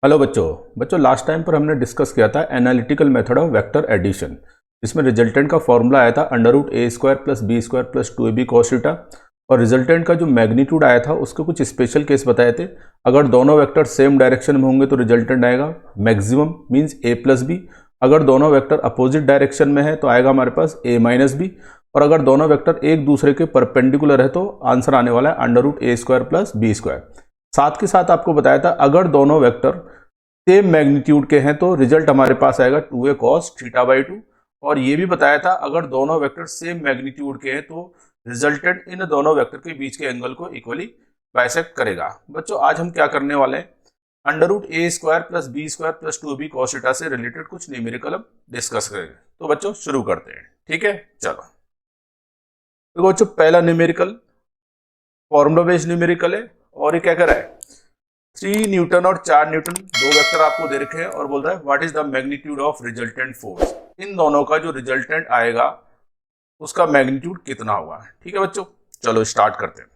Hello बच्चों last time पर हमने डिस्कस किया था analytical method of vector addition, जिसमें रिजल्टेंट का फॉर्मूला आया था √a² + b² + 2ab cos theta. और रिजल्टेंट का जो मैग्नीट्यूड आया था उसके कुछ स्पेशल केस बताए थे। अगर दोनों वेक्टर सेम डायरेक्शन में होंगे तो रिजल्टेंट आएगा मैक्सिमम मीन्स a + b। अगर दोनों वेक्टर अपोजिट डायरेक्शन में है तो आएगा हमारे पास a - b। और अगर दोनों वेक्टर एक दूसरे के परपेंडिकुलर है तो आंसर आने वाला है √a² + b²। साथ के साथ आपको बताया था अगर दोनों वेक्टर सेम मैग्नीट्यूड के हैं तो रिजल्ट हमारे पास आएगा 2a cos θ/2। और ये भी बताया था अगर दोनों वेक्टर सेम मैग्नीट्यूड के हैं तो रिजल्टेंट इन दोनों वेक्टर के बीच के एंगल को इक्वली बाइसेक्ट करेगा। बच्चों आज हम क्या करने वाले हैं, √a² + b² + 2ab cos θ से रिलेटेड कुछ न्यूमेरिकल हम डिस्कस करेंगे। तो बच्चों शुरू करते हैं, ठीक है। चलो देखो बच्चों, पहला न्यूमेरिकल फॉर्मूला बेस्ड न्यूमेरिकल है और ये क्या कर रहा है, 3 न्यूटन और 4 न्यूटन दो वेक्टर आपको दे रखे हैं और बोल रहा है what is the magnitude of resultant force. इन दोनों का जो रिजल्टेंट आएगा उसका मैग्नीट्यूड कितना होगा। ठीक है बच्चों, चलो स्टार्ट करते हैं।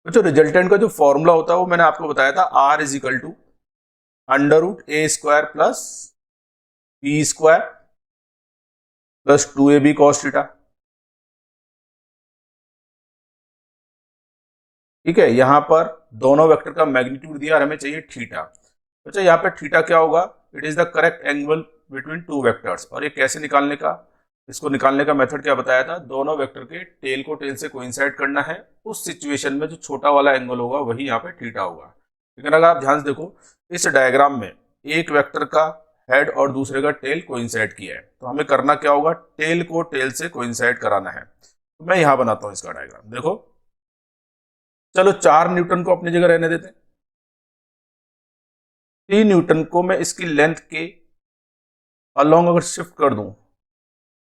बच्चों रिजल्टेंट का जो फॉर्मूला होता है वो मैंने आपको बताया था, R = √a² + b² + 2ab cos θ। ठीक है, यहां पर दोनों वेक्टर का मैग्नीट्यूड दिया और हमें चाहिए थीटा। अच्छा यहाँ पे थीटा क्या होगा, it is the correct angle between two vectors. और ये कैसे निकालने का, इसको निकालने का मेथड क्या बताया था, दोनों वेक्टर के टेल को टेल से कोइंसाइड करना है। उस सिचुएशन में जो छोटा वाला एंगल होगा वही यहाँ पे थीटा होगा। लेकिन अगर आप ध्यान से देखो इस डायग्राम में एक वेक्टर का हेड और दूसरे का टेल कोइंसाइड किया है, तो हमें करना क्या होगा, टेल को टेल से कोइंसाइड कराना है। तो मैं यहाँ बनाता हूँ इसका डायग्राम। देखो चलो 4 न्यूटन को अपनी जगह रहने देते हैं। 3 न्यूटन को मैं इसकी लेंथ के अलोंग अगर शिफ्ट कर दूं,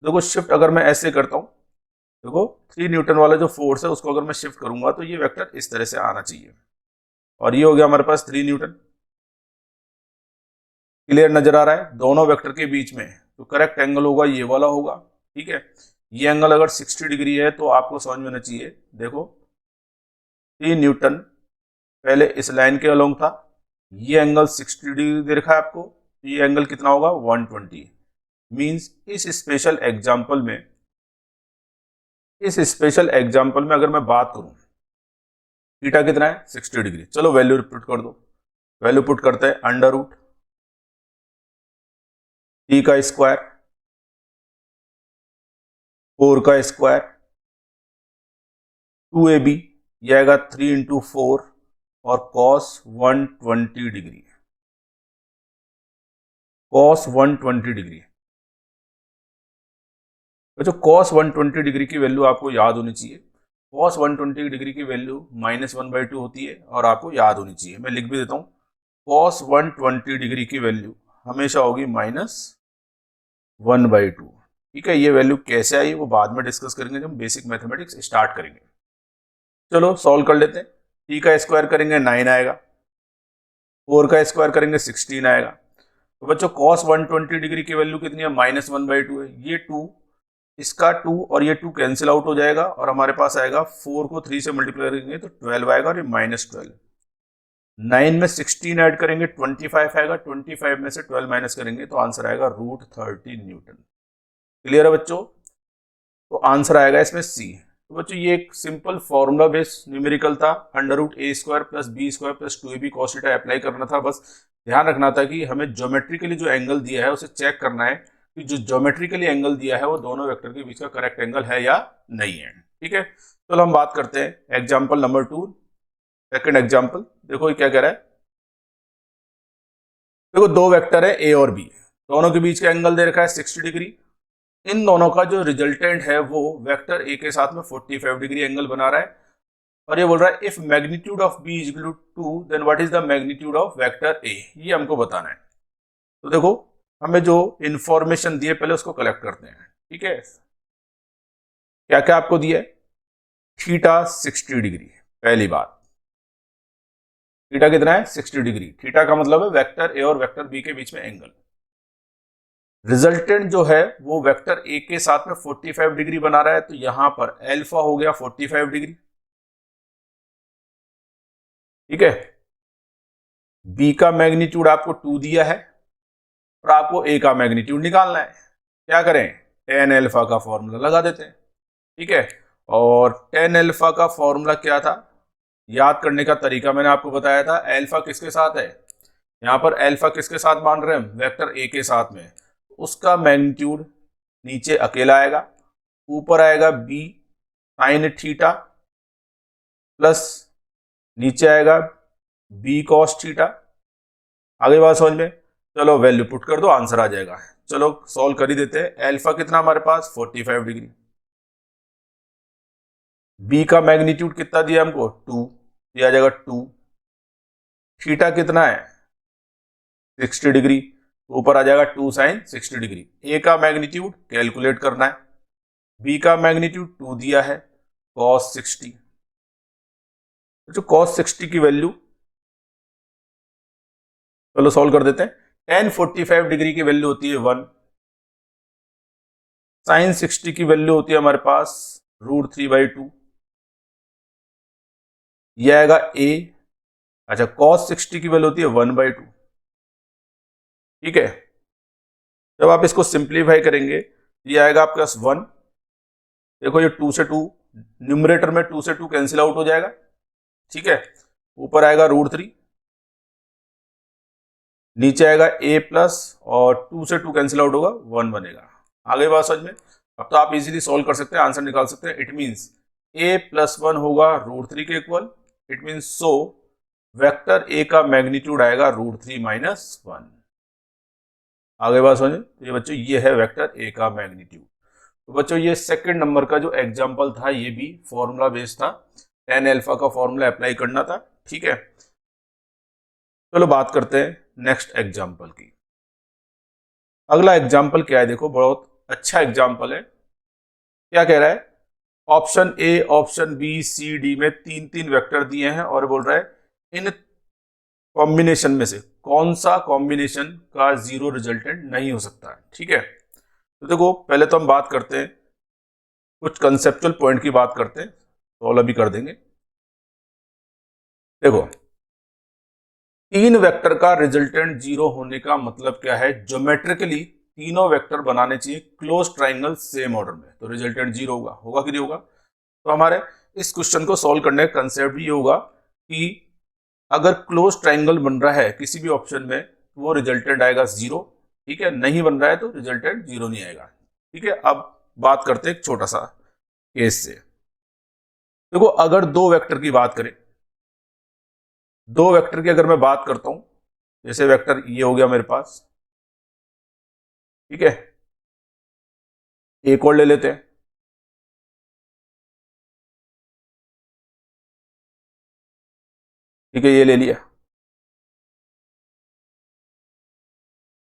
देखो शिफ्ट अगर मैं ऐसे करता हूं, देखो 3 न्यूटन वाला जो फोर्स है उसको अगर मैं शिफ्ट करूंगा तो ये वेक्टर इस तरह से आना चाहिए और ये हो गया हमारे पास 3 न्यूटन। क्लियर नजर आ रहा है, दोनों वेक्टर के बीच में तो करेक्ट एंगल होगा ये वाला होगा। ठीक है, ये एंगल अगर 60 डिग्री है तो आपको समझ में आना चाहिए। देखो 3 न्यूटन पहले इस लाइन के अलोंग था, ये एंगल 60 डिग्री दे रखा है आपको, तो ये एंगल कितना होगा 120। मींस इस स्पेशल एग्जांपल में अगर मैं बात करूं थीटा कितना है 60 डिग्री। चलो वैल्यू पुट कर दो, वैल्यू पुट करते हैं √t² 4 का स्क्वायर 2ab, यह आएगा 3 × 4 और cos 120 डिग्री, cos 120 डिग्री। जो cos 120 डिग्री की वैल्यू आपको याद होनी चाहिए, cos 120 डिग्री की वैल्यू -1/2 होती है और आपको याद होनी चाहिए। मैं लिख भी देता हूं, cos 120 डिग्री की वैल्यू हमेशा होगी -1/2। ठीक है, ये वैल्यू कैसे आई वो बाद में डिस्कस करेंगे जब बेसिक मैथमेटिक्स स्टार्ट करेंगे। चलो सॉल्व कर लेते हैं। t का स्क्वायर करेंगे 9 आएगा, 4 का स्क्वायर करेंगे 16 आएगा। तो बच्चों cos 120 डिग्री की वैल्यू कितनी है, -1/2 है। ये 2, इसका 2 और ये 2 कैंसिल आउट हो जाएगा और हमारे पास आएगा 4 को 3 से मल्टीप्लाई करेंगे तो 12 आएगा और ये -12। 9 में 16 ऐड करेंगे 25 आएगा, 25 में से 12 माइनस करेंगे तो आंसर आएगा √30 न्यूटन। क्लियर है बच्चों, तो आंसर आएगा इसमें सी। तो बच्चों ये एक सिंपल फॉर्मूला बेस्ड न्यूमेरिकल था, √a² + b² + 2ab cos θ apply करना था। बस ध्यान रखना था कि हमें ज्योमेट्रिकली जो एंगल दिया है उसे चेक करना है कि जो ज्योमेट्रिकली एंगल दिया है वो दोनों वेक्टर के बीच का करेक्ट एंगल है या नहीं है। ठीक है, चलो हम बात करते हैं एग्जाम्पल नंबर 2। सेकेंड एग्जाम्पल देखो ये क्या कह रहा है, देखो दो वेक्टर है a और b, दोनों के बीच का एंगल दे रखा है 60 डिग्री। इन दोनों का जो रिजल्टेंट है वो वेक्टर a के साथ में 45 डिग्री एंगल बना रहा है। और ये बोल रहा है if magnitude of b is equal to 2 then what is the magnitude of vector a, ये हमको बताना है। तो देखो हमें जो इंफॉर्मेशन दिए पहले उसको कलेक्ट करते हैं। ठीक है, क्या क्या आपको दिया है, थीटा 60 डिग्री, पहली बात थीटा कितना है 60 डिग्री। थीटा का मतलब है वेक्टर a और वेक्टर b के बीच में एंगल। रिजल्टेंट जो है वो वेक्टर a के साथ में 45 डिग्री बना रहा है, तो यहां पर अल्फा हो गया 45 डिग्री। ठीक है, बी का मैग्नीट्यूड आपको 2 दिया है और आपको ए का मैग्नीट्यूड निकालना है। क्या करें, टेन एल्फा का फॉर्मूला लगा देते हैं। ठीक है, और टेन एल्फा का फॉर्मूला क्या था, याद करने का तरीका मैंने आपको बताया था। एल्फा किसके साथ है, यहाँ पर एल्फा किसके साथ मान रहे हैं हम, वेक्टर ए के साथ में। उसका मैग्नीट्यूड नीचे अकेला आएगा, ऊपर आएगा बी साइन थीटा प्लस नीचे आएगा बी कॉस थीटा। आगे बात समझ में, चलो वैल्यू पुट कर दो, आंसर आ जाएगा। चलो सॉल्व कर ही देते हैं। एल्फा कितना हमारे पास 45 डिग्री, बी का मैग्नीट्यूड कितना दिया हमको 2, दिया जाएगा 2, थीटा कितना है 60 डिग्री, ऊपर आ जाएगा 2 साइन 60 डिग्री। ए का मैग्नीट्यूड कैलकुलेट करना है, बी का मैग्नीट्यूड 2 दिया है, cos 60। जो cos 60 की वैल्यू, चलो सॉल्व कर देते हैं। tan 45 डिग्री की वैल्यू होती है 1, साइन 60 की वैल्यू होती है हमारे पास √3/2, यह आएगा a। अच्छा, cos 60 की वैल्यू होती है 1/2। ठीक है, जब आप इसको सिंप्लीफाई करेंगे ये आएगा आपके पास 1। देखो ये 2 से 2, न्यूमरेटर में 2 से 2 कैंसिल आउट हो जाएगा। ठीक है, ऊपर आएगा √3, नीचे आएगा a प्लस, और 2 से 2 कैंसिल आउट होगा 1 बनेगा। आगे बात समझ में, अब तो आप इजीली सॉल्व कर सकते हैं, आंसर निकाल सकते हैं। इट मींस a + 1 होगा √3 के equal. It means so vector a का मैग्नीट्यूड आएगा √3 - 1। आगे बात समझे, तो ये बच्चों ये है वेक्टर a का मैग्नीट्यूड। तो बच्चों ये सेकंड नंबर का जो एग्जांपल था ये भी फॉर्मूला बेस्ड था, tan एल्फा का फॉर्मूला अप्लाई करना था। ठीक है, चलो बात करते हैं नेक्स्ट एग्जांपल की। अगला एग्जांपल क्या है, देखो बहुत अच्छा एग्जांपल है। क्या कह रहा है, option A, option B, C, D में 3 वेक्टर दिए हैं और बोल रहा है इन कॉम्बिनेशन में से कौन सा कॉम्बिनेशन का 0 रिजल्टेंट नहीं हो सकता है। ठीक है, तो देखो पहले तो हम बात करते हैं कुछ कंसेप्चुअल पॉइंट की बात करते हैं, सॉल्व अभी कर देंगे। देखो 3 वेक्टर का रिजल्टेंट 0 होने का मतलब क्या है, ज्योमेट्रिकली तीनों वेक्टर बनाने चाहिए क्लोज ट्राइंगल सेम ऑर्डर में, तो रिजल्टेंट 0 होगा। होगा कि नहीं होगा, तो हमारे इस क्वेश्चन को सॉल्व करने का कंसेप्ट ये होगा कि अगर क्लोज ट्राइंगल बन रहा है किसी भी ऑप्शन में तो वो रिजल्टेंट आएगा 0। ठीक है, नहीं बन रहा है तो रिजल्टेंट 0 नहीं आएगा। ठीक है, अब बात करते हैं एक छोटा सा केस से। देखो अगर 2 वेक्टर की बात करें, 2 वेक्टर की अगर मैं बात करता हूं, जैसे वेक्टर ये हो गया मेरे पास। ठीक है, एक और ले लेते हैं। ठीक है, ये ले लिया,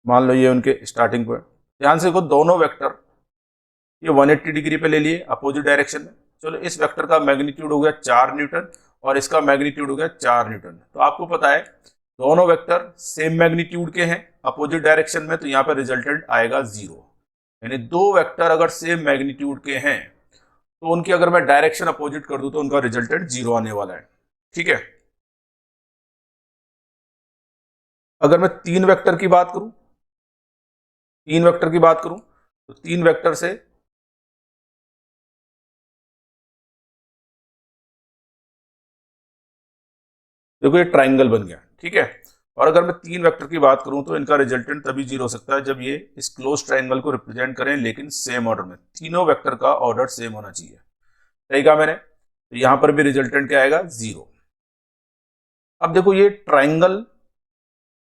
मान लो ये उनके स्टार्टिंग पॉइंट। ध्यान से देखो दोनों वेक्टर ये 180 डिग्री पे ले लिए अपोजिट डायरेक्शन में। चलो इस वेक्टर का मैग्नीट्यूड हो गया 4 न्यूटन और इसका मैग्नीट्यूड हो गया 4 न्यूटन। तो आपको पता है दोनों वेक्टर सेम मैग्नीट्यूड के हैं अपोजिट डायरेक्शन में, तो यहाँ पे रिजल्टेंट आएगा 0। यानी 2 वेक्टर अगर सेम मैग्नीट्यूड के हैं तो उनकी अगर मैं डायरेक्शन अपोजिट कर दूं तो उनका रिजल्टेंट 0 आने वाला है। ठीक है, अगर मैं 3 वेक्टर की बात करूं, 3 वेक्टर की बात करूं तो 3 वेक्टर से देखो ये ट्राइंगल बन गया। ठीक है, और अगर मैं 3 वेक्टर की बात करूं तो इनका रिजल्टेंट तभी 0 हो सकता है जब ये इस क्लोज ट्राइंगल को रिप्रेजेंट करें, लेकिन सेम ऑर्डर में। तीनों वेक्टर का ऑर्डर सेम होना चाहिए। सही कहा मैंने, तो यहां पर भी रिजल्टेंट क्या आएगा 0। अब देखो ये ट्राइंगल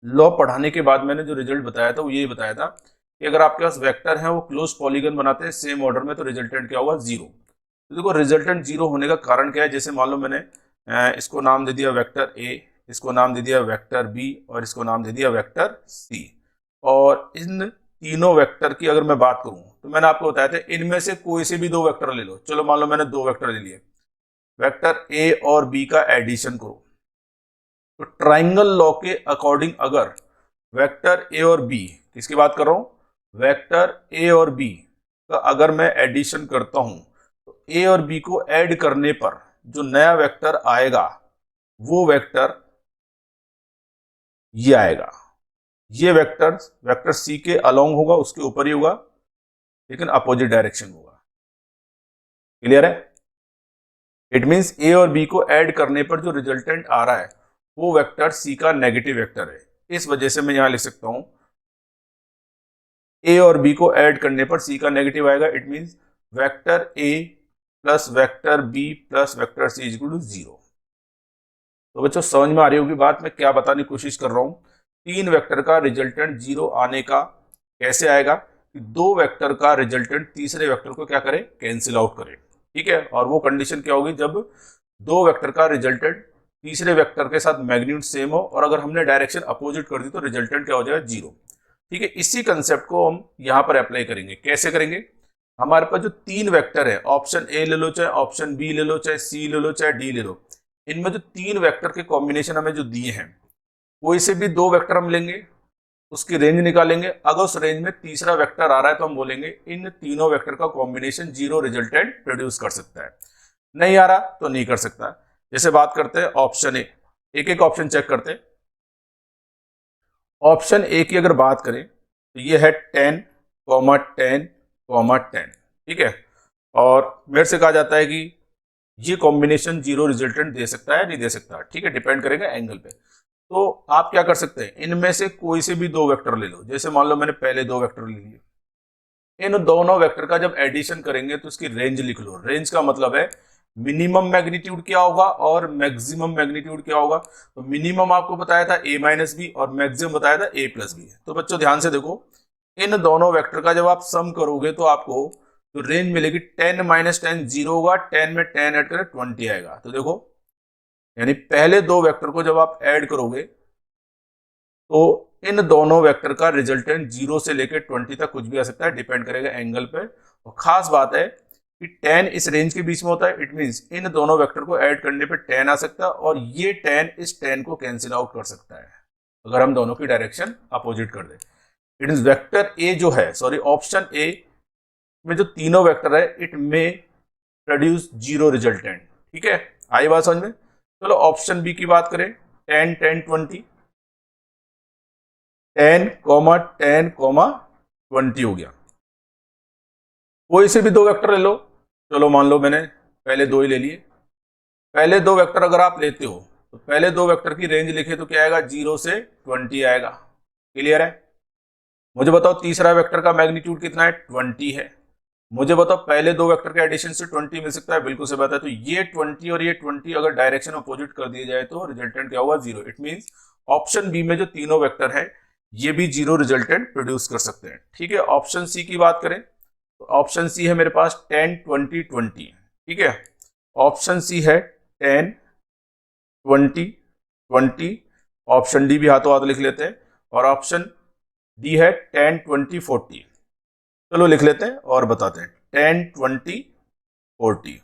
लॉ पढ़ाने के बाद मैंने जो रिजल्ट बताया था वो यही बताया था कि अगर आपके पास वेक्टर है वो क्लोज पॉलीगन बनाते हैं सेम ऑर्डर में तो रिजल्टेंट क्या होगा 0। तो देखो रिजल्टेंट 0 होने का कारण क्या है, जैसे मान लो मैंने इसको नाम दे दिया वेक्टर ए, इसको नाम दे दिया वेक्टर बी और इसको नाम दे दिया वेक्टर सी। और इन तीनों वेक्टर की अगर मैं बात करूं तो मैंने आपको बताया था इनमें से कोई से भी 2 वेक्टर ले लो। चलो मान लो मैंने 2 वेक्टर ले लिए, वेक्टर ए और बी का एडिशन करो। तो ट्राइंगल लॉ के अकॉर्डिंग अगर वेक्टर ए और बी, किसकी बात कर रहा हूं, वेक्टर ए और बी का अगर मैं एडिशन करता हूं तो ए और बी को ऐड करने पर जो नया वेक्टर आएगा वो वेक्टर ये आएगा, ये वेक्टर सी के अलोंग होगा, उसके ऊपर ही होगा, लेकिन अपोजिट डायरेक्शन होगा। क्लियर है? इट मींस ए और बी को ऐड करने पर जो रिजल्टेंट आ रहा है वो वेक्टर सी का नेगेटिव वेक्टर है। इस वजह से मैं यहां लिख सकता हूं ए और बी को ऐड करने पर सी का नेगेटिव आएगा। It means vector A plus vector B plus vector C equal to 0। तो बच्चों समझ में आ रही होगी बात मैं क्या बताने की कोशिश कर रहा हूं। तीन वेक्टर का रिजल्टेंट 0 आने का कैसे आएगा कि दो वेक्टर का रिजल्टेंट तीसरे वेक्टर को क्या करे, कैंसिल आउट करे। ठीक है, और वो कंडीशन क्या होगी, जब दो वेक्टर का रिजल्टेंट तीसरे वेक्टर के साथ मैग्नीट्यूड सेम हो और अगर हमने डायरेक्शन अपोजिट कर दी तो रिजल्टेंट क्या हो जाएगा, 0। ठीक है, इसी कंसेप्ट को हम यहां पर अप्लाई करेंगे। कैसे करेंगे, हमारे पास जो तीन वेक्टर है, ऑप्शन ए ले लो, चाहे ऑप्शन बी ले लो, चाहे सी ले लो, चाहे डी ले लो, इनमें जो तीन वेक्टर के कॉम्बिनेशन हमें जो दिए हैं, कोई से भी दो वेक्टर हम लेंगे, उसकी रेंज निकालेंगे। अगर उस रेंज में तीसरा वेक्टर आ रहा है तो हम बोलेंगे इन तीनों वेक्टर का कॉम्बिनेशन 0 रिजल्टेंट प्रोड्यूस कर सकता है। नहीं आ रहा तो नहीं कर सकता। जैसे बात करते हैं ऑप्शन ए, एक एक ऑप्शन चेक करते हैं। ऑप्शन ए की अगर बात करें तो ये है 10, 10, 10। ठीक है, और मेरे से कहा जाता है कि ये कॉम्बिनेशन 0 रिजल्टेंट दे सकता है नहीं दे सकता। ठीक है, डिपेंड करेगा एंगल पे। तो आप क्या कर सकते हैं, इनमें से कोई से भी दो वेक्टर ले लो। जैसे मान लो मैंने पहले दो वेक्टर ले लिए, इन दोनों वेक्टर का जब एडिशन करेंगे तो इसकी रेंज लिख लो। रेंज का मतलब है मिनिमम मैग्नीट्यूड क्या होगा और मैक्सिमम मैग्नीट्यूड क्या होगा। तो मिनिमम आपको बताया था a माइनस बी और मैक्सिमम बताया था a प्लस बी। तो बच्चों ध्यान से देखो, इन दोनों वेक्टर का जब आप सम करोगे तो आपको तो रेंज मिलेगी 10 माइनस 10 0 होगा, 10 में 10 ऐड करें 20 आएगा। तो देखो यानी पहले दो वेक्टर को जब आप ऐड करोगे तो इन दोनों वेक्टर का रिजल्टेंट 0 से लेकर 20 तक कुछ भी आ सकता है, डिपेंड करेगा एंगल पे। और खास बात है कि 10 इस रेंज के बीच में होता है। इट मींस इन दोनों वेक्टर को ऐड करने पे 10 आ सकता है और ये 10 इस 10 को कैंसिल आउट कर सकता है अगर हम दोनों की डायरेक्शन अपोजिट कर दे। इट इज वेक्टर ए जो है, सॉरी ऑप्शन ए में जो तीनों वेक्टर है, इट में प्रोड्यूस 0 रिजल्टेंट। ठीक है, आई बात समझ में। चलो ऑप्शन बी की बात करें, 10, 10, 20, 10, 10, 20 हो गया। कोई से भी दो वेक्टर ले लो। चलो मान लो मैंने पहले दो ही ले लिए। पहले दो वेक्टर अगर आप लेते हो तो पहले दो वेक्टर की रेंज लिखे तो क्या आएगा, 0 से 20 आएगा। क्लियर है? मुझे बताओ तीसरा वेक्टर का मैग्नीट्यूड कितना है, 20 है। मुझे बताओ पहले दो वेक्टर के एडिशन से 20 मिल सकता है, बिल्कुल से बात है। तो ये 20 और ये 20 अगर डायरेक्शन अपोजिट कर दिए जाए तो रिजल्टेंट क्या होगा, 0। इट मींस ऑप्शन बी में जो तीनों वेक्टर है ये भी 0 रिजल्टेंट प्रोड्यूस कर सकते हैं। ठीक है, ऑप्शन सी की बात करें तो ऑप्शन सी है मेरे पास 10, 20, 20। ठीक है, ऑप्शन सी है 10, 20, 20। ऑप्शन डी भी हाथों हाथ लिख लेते हैं और ऑप्शन डी है 10, 20, 40। चलो लिख लेते हैं और बताते हैं 10, 20, 40।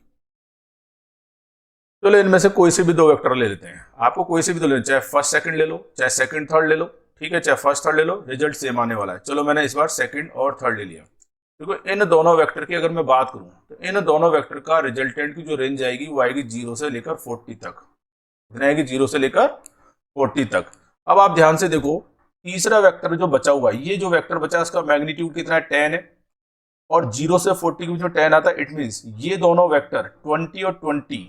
चलो इनमें से कोई से भी दो वेक्टर ले लेते हैं। आपको कोई से भी दो लेना, चाहे फर्स्ट सेकंड ले लो, चाहे सेकंड थर्ड ले लो। ठीक है, चाहे फर्स्ट थर्ड ले लो, रिजल्ट सेम आने वाला है। चलो मैंने इस बार सेकंड और थर्ड ले लिया। देखो इन दोनों वेक्टर की अगर मैं बात करूं तो इन दोनों वेक्टर का रिजल्टेंट की जो रेंज आएगी वो आएगी 0 से लेकर 40 तक। कितना आएगी, 0 से लेकर 40 तक। अब आप ध्यान से देखो, तीसरा वेक्टर जो बचा हुआ है, ये जो वेक्टर बचा है उसका मैग्नीट्यूड कितना है, 10 है और 0 से 40 के बीच में 10 आता है। इट मींस ये दोनों वेक्टर 20 और 20,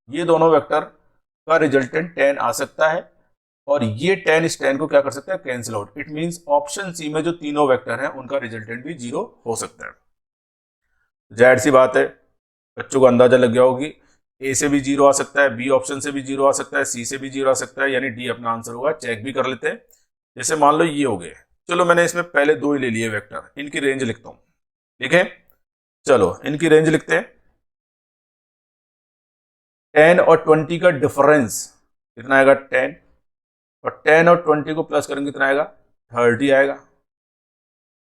ये दोनों वेक्टर का रिजल्टेंट 10 आ सकता है और ये 10 इस 10 को क्या कर सकता है, cancel out. It means option C में जो तीनों वेक्टर हैं उनका रिजल्टेंट भी 0 हो सकता है। जाहिर सी बात है बच्चों को अंदाजा लग गया होगी, ए से भी 0 आ सकता है, बी ऑप्शन से भी 0 आ सकता है, सी से भी 0 आ सकता है, यानी डी अपना आंसर होगा। चेक भी कर लेते हैं। जैसे मान लो ये हो गए, चलो मैंने इसमें पहले दो ही ले लिए वेक्टर, इनकी रेंज लिखता हूं। ठीक है, चलो इनकी रेंज लिखते हैं। 10 और 20 का डिफरेंस कितना आएगा, 10, और 10 और 20 को प्लस करेंगे कितना आएगा, 30 आएगा।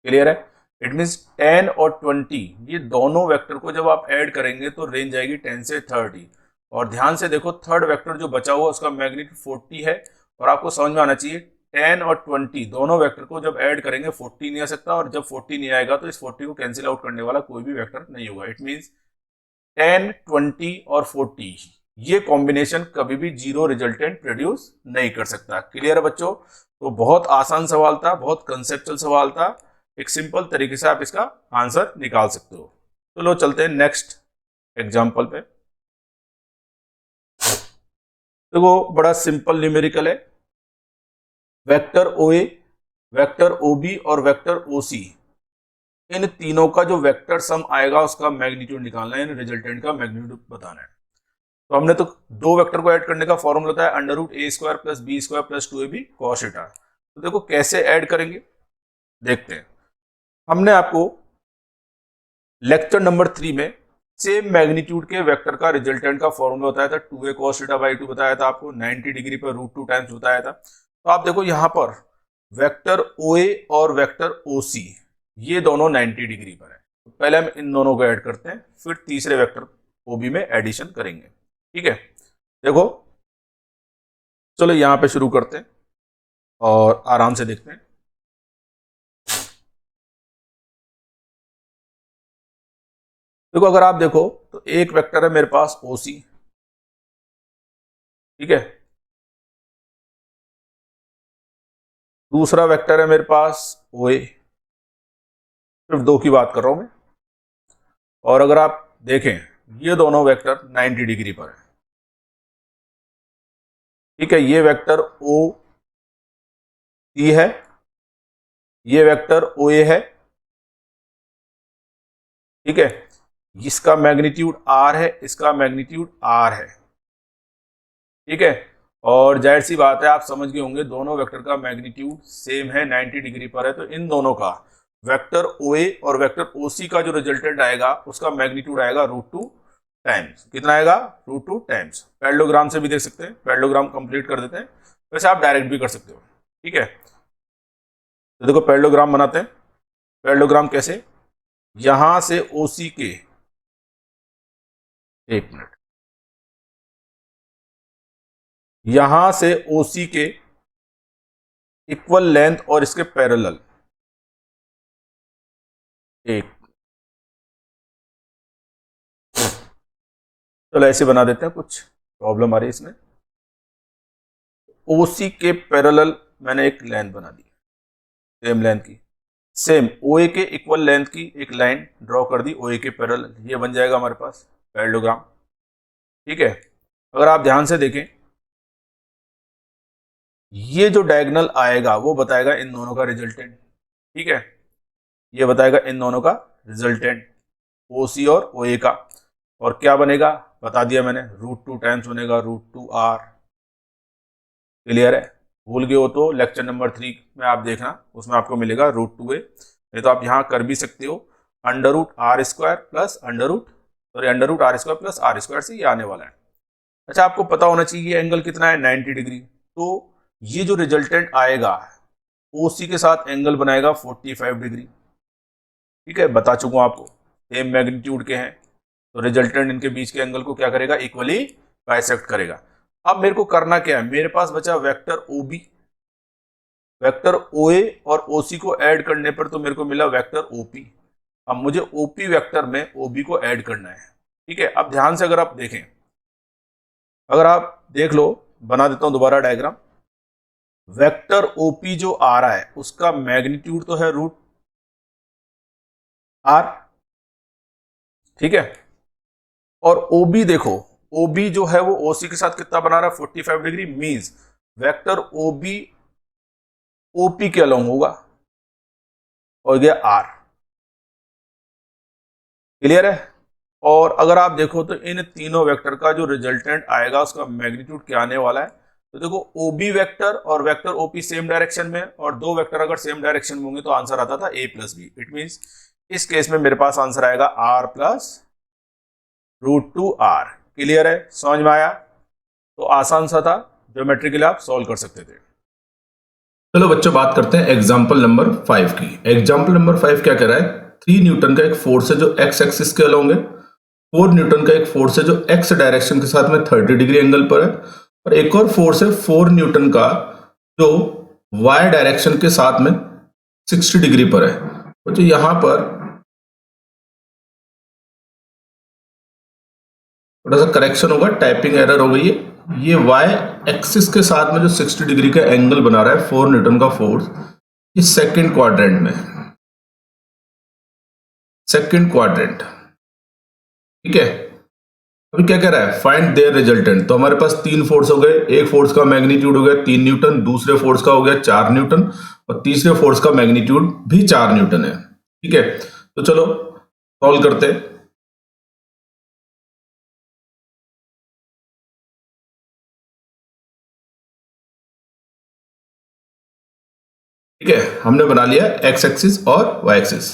क्लियर है? इट मींस 10 और 20 ये दोनों वेक्टर को जब आप ऐड करेंगे तो रेंज आएगी 10 से 30। और ध्यान से देखो थर्ड वेक्टर जो बचा हुआ उसका मैग्नीट्यूड 40 है और आपको समझ में आना चाहिए 10 और 20 दोनों वेक्टर को जब ऐड करेंगे 40 नहीं आ सकता, और जब 40 नहीं आएगा तो इस 40 को कैंसिल आउट करने वाला कोई भी वेक्टर नहीं होगा। इट मींस 10, 20 और 40 ये कॉम्बिनेशन कभी भी जीरो रिजल्टेंट प्रोड्यूस नहीं कर सकता। क्लियर है बच्चों? तो बहुत आसान सवाल था, बहुत कंसेप्चुअल सवाल था, एक सिंपल तरीके से आप इसका आंसर निकाल सकते हो। तो लो चलते हैं नेक्स्ट एग्जाम्पल पे। देखो बड़ा सिंपल न्यूमेरिकल है। वेक्टर ओ ए, वेक्टर ओ बी और वेक्टर ओ सी, इन तीनों का जो वेक्टर सम आएगा उसका मैग्नीट्यूड निकालना है, यानी रिजल्टेंट का मैग्नीट्यूड बताना है। तो हमने तो दो वेक्टर को ऐड करने का फॉर्मूला होता है under root A square plus B square plus 2ab cos theta. तो देखो कैसे ऐड करेंगे, देखते हैं। हमने आपको लेक्चर नंबर 3 में सेम मैग्नीट्यूड के वेक्टर का रिजल्टेंट का फॉर्मूला बताया था, 2a cos थीटा बाई 2 बताया था आपको, 90 डिग्री पर रूट 2 टाइम्स बताया था। तो आप देखो यहां पर वेक्टर ओ ए और वेक्टर ओ सी ये दोनों 90 डिग्री पर है। तो पहले हम इन दोनों को ऐड करते हैं, फिर तीसरे वेक्टर ओ बी में एडिशन करेंगे। ठीक है, देखो चलो यहां पे शुरू करते हैं और आराम से देखते हैं। देखो अगर आप देखो तो एक वेक्टर है मेरे पास ओ सी, ठीक है, दूसरा वेक्टर है मेरे पास ओ ए, सिर्फ दो की बात कर रहा हूं मैं। और अगर आप देखें ये दोनों वेक्टर 90 डिग्री पर है। ठीक है, ये वेक्टर ओ सी है, ये वेक्टर ओ ए है। ठीक है, इसका मैग्नीट्यूड आर है, इसका मैग्नीट्यूड आर है। ठीक है, और जाहिर सी बात है आप समझ गए होंगे दोनों वेक्टर का मैग्नीट्यूड सेम है, 90 डिग्री पर है। तो इन दोनों का वेक्टर ओ ए और वेक्टर ओ सी का जो रिजल्टेंट आएगा उसका मैग्नीट्यूड आएगा रूट 2 टाइम्स। कितना आएगा? Root 2 times. पैरेललोग्राम से भी देख सकते हैं, पैरेललोग्राम कंप्लीट कर देते हैं, वैसे आप डायरेक्ट भी कर सकते हो। ठीक है, तो देखो पैरेललोग्राम बनाते हैं। पैरेललोग्राम कैसे? यहां से ओ सी के, एक मिनट, यहां से ओ सी के इक्वल लेंथ और इसके पैरेलल, एक, चलो ऐसे बना देते हैं, कुछ प्रॉब्लम आ रही है इसमें। ओसी के पैरेलल मैंने एक लाइन बना दी, सेम लेंथ की, सेम ओए के इक्वल लेंथ की एक लाइन ड्रॉ कर दी ओए के पैरेलल, ये बन जाएगा हमारे पास पैरेललोग्राम। ठीक है, अगर आप ध्यान से देखें ये जो डायगोनल आएगा वो बताएगा इन दोनों का रिजल्टेंट। ठीक है, ये बताएगा इन दोनों का रिजल्टेंट, ओ सी और ओ ए का। और क्या बनेगा बता दिया मैंने, रूट 2 टाइम्स बनेगा रूट 2 आर। क्लियर है? भूल गए हो तो लेक्चर नंबर 3 में आप देखना, उसमें आपको मिलेगा रूट 2a। नहीं तो आप यहां कर भी सकते हो under root R square plus under root R square plus R square से ये आने वाला है। अच्छा, आपको पता होना चाहिए ये एंगल कितना है, 90 डिग्री। तो ये जो रिजल्टेंट आएगा ओ सी के साथ एंगल बनाएगा 45 डिग्री। ठीक है, बता चुका हूं आपको, सेम मैग्नीट्यूड के हैं तो रिजल्टेंट इनके बीच के एंगल को क्या करेगा, इक्वली बाइसेक्ट करेगा। अब मेरे को करना क्या है, मेरे पास बचा vector O B, vector O A और ओ सी को ऐड करने पर तो मेरे को मिला वेक्टर ओपी। अब मुझे ओपी वेक्टर में ओबी को ऐड करना है। ठीक है, अब ध्यान से अगर आप देखें, अगर आप देख लो, बना देता हूं दोबारा डायग्राम। वेक्टर ओपी जो आ रहा है उसका मैग्नीट्यूड तो है रूट आर। ठीक है, और ओबी देखो, ओबी जो है वो ओसी के साथ कितना बना रहा है, 45 डिग्री। मींस वेक्टर ओबी ओपी के अलोंग होगा, और गया आर। क्लियर है? और अगर आप देखो तो इन तीनों वेक्टर का जो रिजल्टेंट आएगा उसका मैग्नीट्यूड क्या आने वाला है। तो देखो ओबी वेक्टर और वेक्टर ओपी सेम डायरेक्शन में, और दो वेक्टर अगर सेम डायरेक्शन में होंगे तो आंसर आता था A plus B. It means इस केस में मेरे पास आंसर आएगा R plus root 2 R. Clear है? समझ में आया? तो आसान सा था, ज्योमेट्री के लिए आप सॉल्व कर सकते थे। चलो बच्चों बात करते हैं एग्जाम्पल नंबर 5 की। एग्जाम्पल नंबर 5 क्या कह रहा है, 3 न्यूटन का एक फोर्स है जो एक्स एक्सिस के अलोंग है, 4 न्यूटन का एक फोर्स है जो एक्स डायरेक्शन के साथ में 30 डिग्री एंगल पर है, और एक और फोर्स है 4 न्यूटन का जो वाई डायरेक्शन के साथ में 60 डिग्री पर है। तो जो यहां पर थोड़ा सा करेक्शन होगा, टाइपिंग एरर हो गई है। ये वाई एक्सिस के साथ में जो 60 डिग्री का एंगल बना रहा है 4 न्यूटन का फोर्स, इस सेकंड क्वाड्रेंट में, सेकंड क्वाड्रेंट, ठीक है। अभी क्या कह रहा है, फाइंड देयर रिजल्टेंट। तो हमारे पास तीन फोर्स हो गए, एक फोर्स का मैग्नीट्यूड हो गया 3 न्यूटन, दूसरे फोर्स का हो गया 4 न्यूटन, और तीसरे फोर्स का मैग्नीट्यूड भी 4 न्यूटन है, ठीक है। तो चलो सॉल्व करते हैं। ठीक है, हमने बना लिया एक्स एक्सिस और वाई एक्सिस।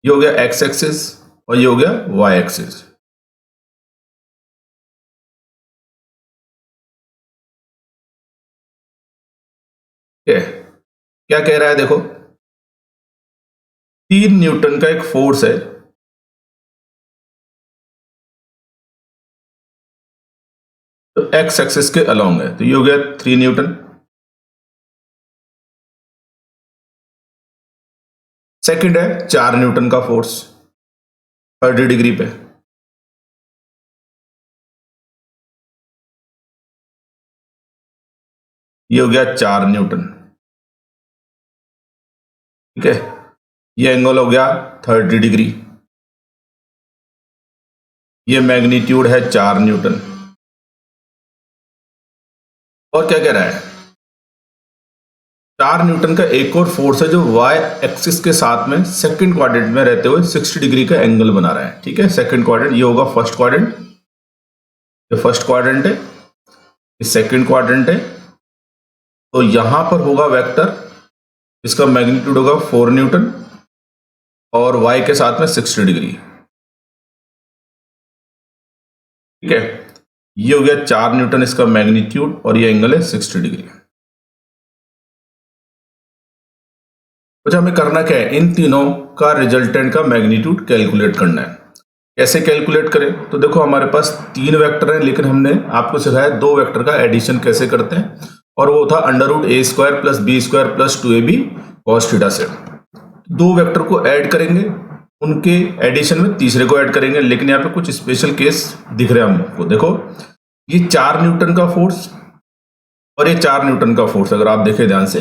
ये हो गया एक्स एक्सिस और ये हो गया वाई एक्सिस। ठीक है, क्या कह रहा है देखो, 3 न्यूटन का एक फोर्स है, तो एक्स एक्सिस के अलोंग है, तो ये हो गया 3 न्यूटन। सेकंड है 4 न्यूटन का फोर्स 30 डिग्री पे, ये हो गया 4 न्यूटन, ठीक है। ये एंगल हो गया 30 डिग्री, ये मैग्नीट्यूड है 4 न्यूटन। और क्या कह रहा है, 4 न्यूटन का एक और फोर्स है जो वाई एक्सिस के साथ में सेकंड क्वाड्रेंट में रहते हुए 60 डिग्री का एंगल बना रहा है, ठीक है। सेकंड क्वाड्रेंट, ये होगा फर्स्ट क्वाड्रेंट, ये फर्स्ट क्वाड्रेंट है, ये सेकंड क्वाड्रेंट है। तो यहां पर होगा वेक्टर, इसका मैग्नीट्यूड होगा 4 न्यूटन और वाई के साथ में 60 डिग्री, ठीक है। ये हो गया 4 न्यूटन इसका मैग्नीट्यूड और ये एंगल है 60 डिग्री। अच्छा, हमें करना क्या है, इन तीनों का रिजल्टेंट का मैग्नीट्यूड कैलकुलेट करना है। कैसे कैलकुलेट करें, तो देखो हमारे पास 3 वेक्टर हैं, लेकिन हमने आपको सिखाया 2 वेक्टर का एडिशन कैसे करते हैं, और वो था under root A square plus B square plus 2ab cos theta से। 2 वेक्टर को ऐड करेंगे, उनके एडिशन में तीसरे को ऐड करेंगे, लेकिन यहाँ पे कुछ स्पेशल केस दिख रहे हैं हमको। देखो ये 4 न्यूटन का फोर्स और ये 4 न्यूटन का फोर्स, अगर आप देखें ध्यान से,